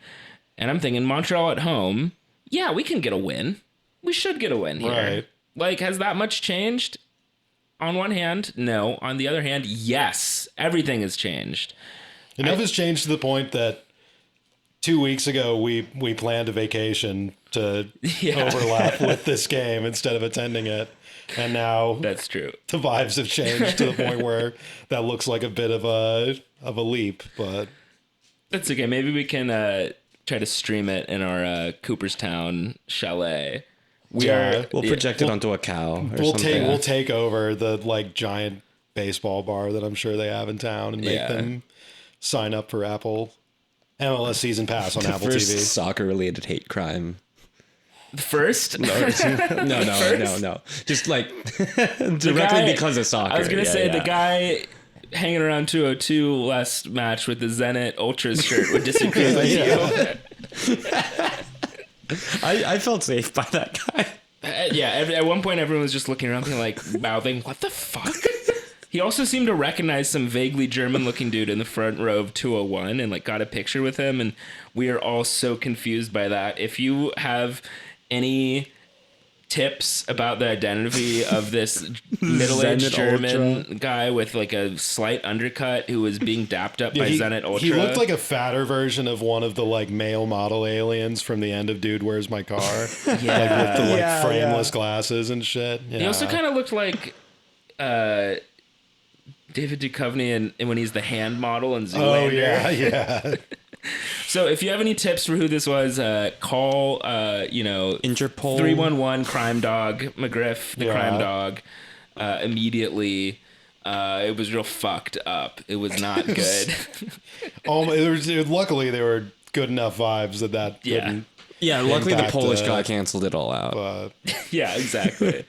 and I'm thinking Montreal at home. Yeah, we can get a win. We should get a win here. Right. Like, has that much changed? On one hand, no. On the other hand, yes. Everything has changed. Enough has changed to the point that 2 weeks ago we planned a vacation to overlap with this game instead of attending it. And now That's true. the vibes have changed to the point where that looks like a bit of a leap, but That's okay. Maybe we can try to stream it in our Cooperstown chalet. We'll project it onto a cow or something. we'll take over the giant baseball bar that I'm sure they have in town and make them sign up for Apple MLS season pass on The Apple first TV. soccer-related hate crime. First? No. Just directly guy- because of soccer. I was going to Yeah, say yeah. the guy hanging around 202 last match with the Zenit Ultras shirt would disagree with you. I felt safe by that guy. At one point everyone was just looking around being like mouthing, what the fuck? He also seemed to recognize some vaguely German-looking dude in the front row of 201 and got a picture with him, and we are all so confused by that. If you have any tips about the identity of this middle-aged Zenit German Ultra. guy with a slight undercut who was being dapped up by he, Zenit Ultra. he looked like a fatter version of one of the male model aliens from the end of Dude, Where's My Car? With the frameless glasses and shit. Yeah. He also kind of looked like David Duchovny and when he's the hand model in Zoolander. Oh yeah. So if you have any tips for who this was, call Interpol 311 Crime Dog McGriff, the Yeah. Crime Dog, immediately. It was real fucked up. It was not good. Luckily, they were good enough vibes that Yeah. didn't. Yeah, luckily the Impact, Polish guy canceled it all out. Yeah, exactly.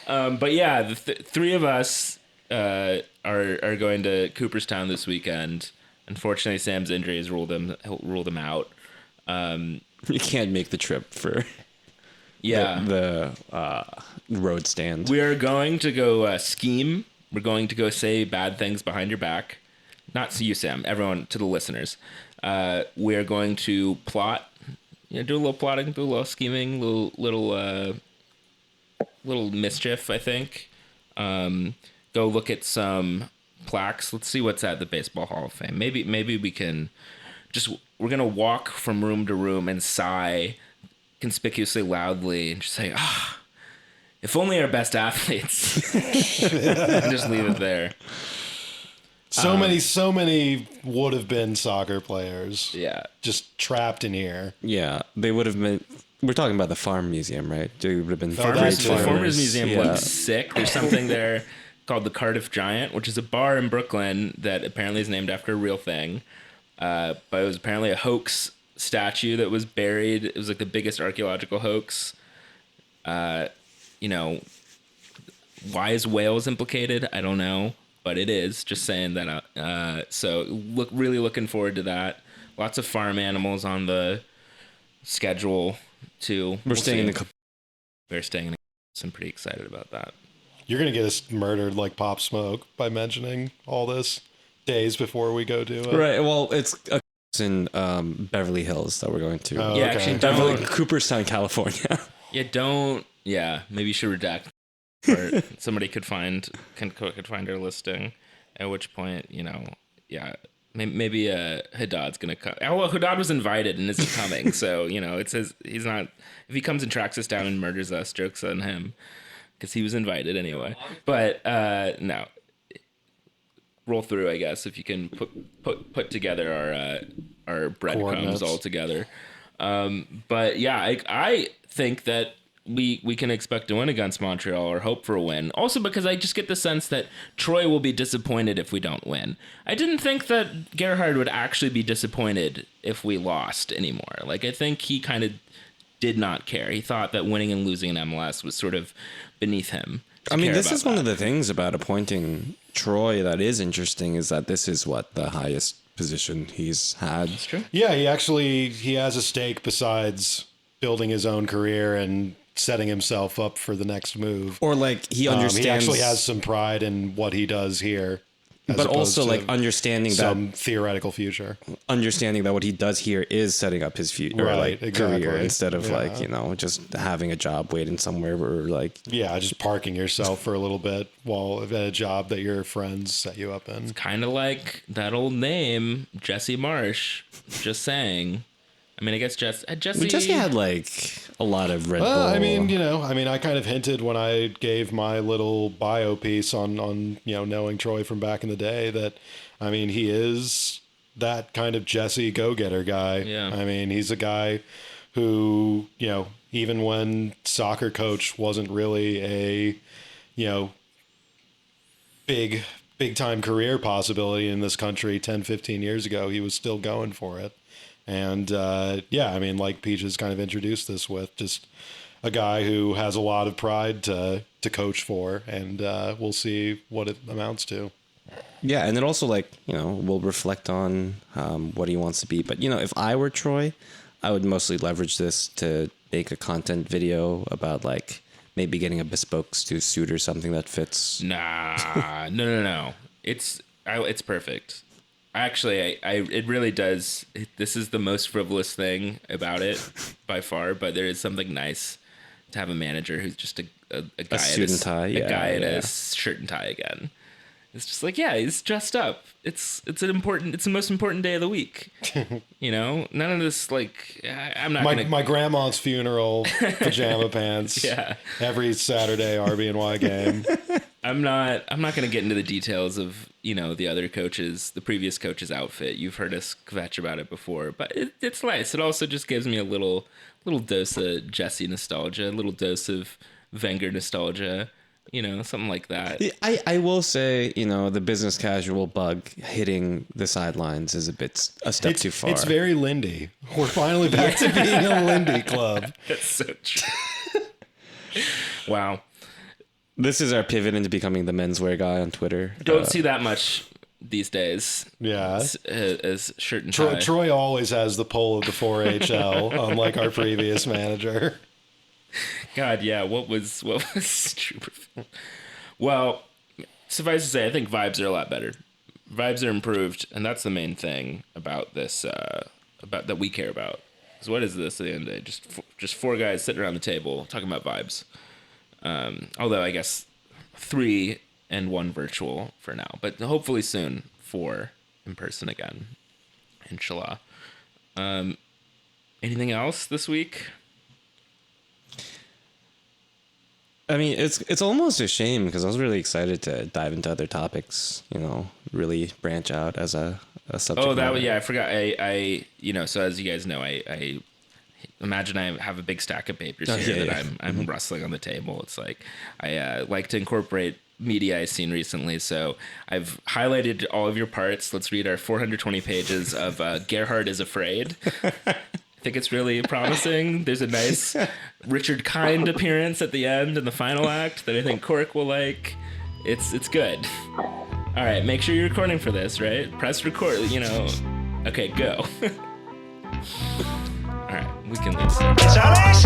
But yeah, the three of us are going to Cooperstown this weekend. Unfortunately, Sam's injury has ruled him out. You can't make the trip for the road stand. We are going to go scheme. We're going to go say bad things behind your back. Not to you, Sam. Everyone, to the listeners. We are going to plot do a little plotting, do a little scheming, little mischief, I think. Go look at some plaques. Let's see what's at the Baseball Hall of Fame. Maybe we can we're going to walk from room to room and sigh conspicuously loudly and just say, if only our best athletes. And just leave it there. So many would have been soccer players. Yeah. Just trapped in here. Yeah, they would have been. We're talking about the Farm Museum, right? They would have been Farmers farmers. Museum looks sick. There's something there called the Cardiff Giant, which is a bar in Brooklyn that apparently is named after a real thing. But it was apparently a hoax statue that was buried. It was like the biggest archaeological hoax. Why is Wales implicated? I don't know, but it is. Just saying that. So really looking forward to that. Lots of farm animals on the schedule too. We're staying in the. We're staying in the. So I'm pretty excited about that. You're going to get us murdered like Pop Smoke by mentioning all this days before we go to it. Right. Well, it's in Beverly Hills that we're going to. Oh, Yeah, okay. actually, Cooperstown, California. Yeah, maybe you should redact. Or somebody could find our listing. At which point, maybe Haddad's gonna come. Oh, well, Haddad was invited and isn't coming, so it says he's not. If he comes and tracks us down and murders us, jokes on him, because he was invited anyway. But no, roll through, I guess, if you can put together our breadcrumbs all together. But yeah, I think that we can expect to win against Montreal or hope for a win. Also because I just get the sense that Troy will be disappointed if we don't win. I didn't think that Gerhard would actually be disappointed if we lost anymore. Like, I think he kind of did not care. He thought that winning and losing in MLS was sort of beneath him. I mean, this is one of the things about appointing Troy that is interesting, is that this is the highest position he's had. That's true. Yeah, he has a stake besides building his own career and setting himself up for the next move. Or like he understands. He actually has some pride in what he does here. But also like understanding some theoretical future. Understanding that what he does here is setting up his future, right, exactly. career, instead of just having a job waiting somewhere where just parking yourself for a little bit while at a job that your friends set you up in. It's kind of like that old name, Jesse Marsh. Just saying. I mean, I guess Jesse had like a lot of Red Bull. I kind of hinted when I gave my little bio piece on knowing Troy from back in the day that, I mean, he is that kind of Jesse go-getter guy. Yeah. I mean, he's a guy who, even when soccer coach wasn't really a, big time career possibility in this country 10, 15 years ago, he was still going for it. And, like Peach has kind of introduced this with, just a guy who has a lot of pride to coach for, and we'll see what it amounts to. Yeah, and it also will reflect on what he wants to be. But, if I were Troy, I would mostly leverage this to make a content video about maybe getting a bespoke suit or something that fits. Nah, no. It's perfect. Actually, it really does. This is the most frivolous thing about it by far, but there is something nice to have a manager who's just a guy suit and tie, a guy in a shirt and tie again. It's just he's dressed up. It's the most important day of the week. None of this I'm not my grandma's funeral pajama pants. Yeah. Every Saturday RBNY game. I'm not going to get into the details of, the previous coach's outfit. You've heard us kvetch about it before, but it's nice. It also just gives me a little dose of Jesse nostalgia, a little dose of Wenger nostalgia, something like that. I will say, the business casual bug hitting the sidelines is a step too far. It's very Lindy. We're finally back to being a Lindy club. That's so true. Wow. This is our pivot into becoming the menswear guy on Twitter. Don't see that much these days. Yeah. As shirt and tie. Troy always has the pull of the 4HL, unlike our previous manager. God, yeah. What was true? Well, suffice to say, I think vibes are a lot better. Vibes are improved, and that's the main thing about this, about that we care about. Because what is this at the end of the day? Just four guys sitting around the table talking about vibes. Although I guess 3 and 1 virtual for now, but hopefully soon 4 in person again. Inshallah. Anything else this week? I mean, it's almost a shame because I was really excited to dive into other topics, really branch out as a subject. Oh, matter. I forgot. So as you guys know, I imagine I have a big stack of papers here that I'm rustling on the table. It's like I like to incorporate media I've seen recently. So I've highlighted all of your parts. Let's read our 420 pages of Gerhard is Afraid. I think it's really promising. There's a nice Richard Kind appearance at the end in the final act that I think Cork will like. It's good. All right, make sure you're recording for this, right? Press record, Okay, go. All right, we can leave. ¿Sabes?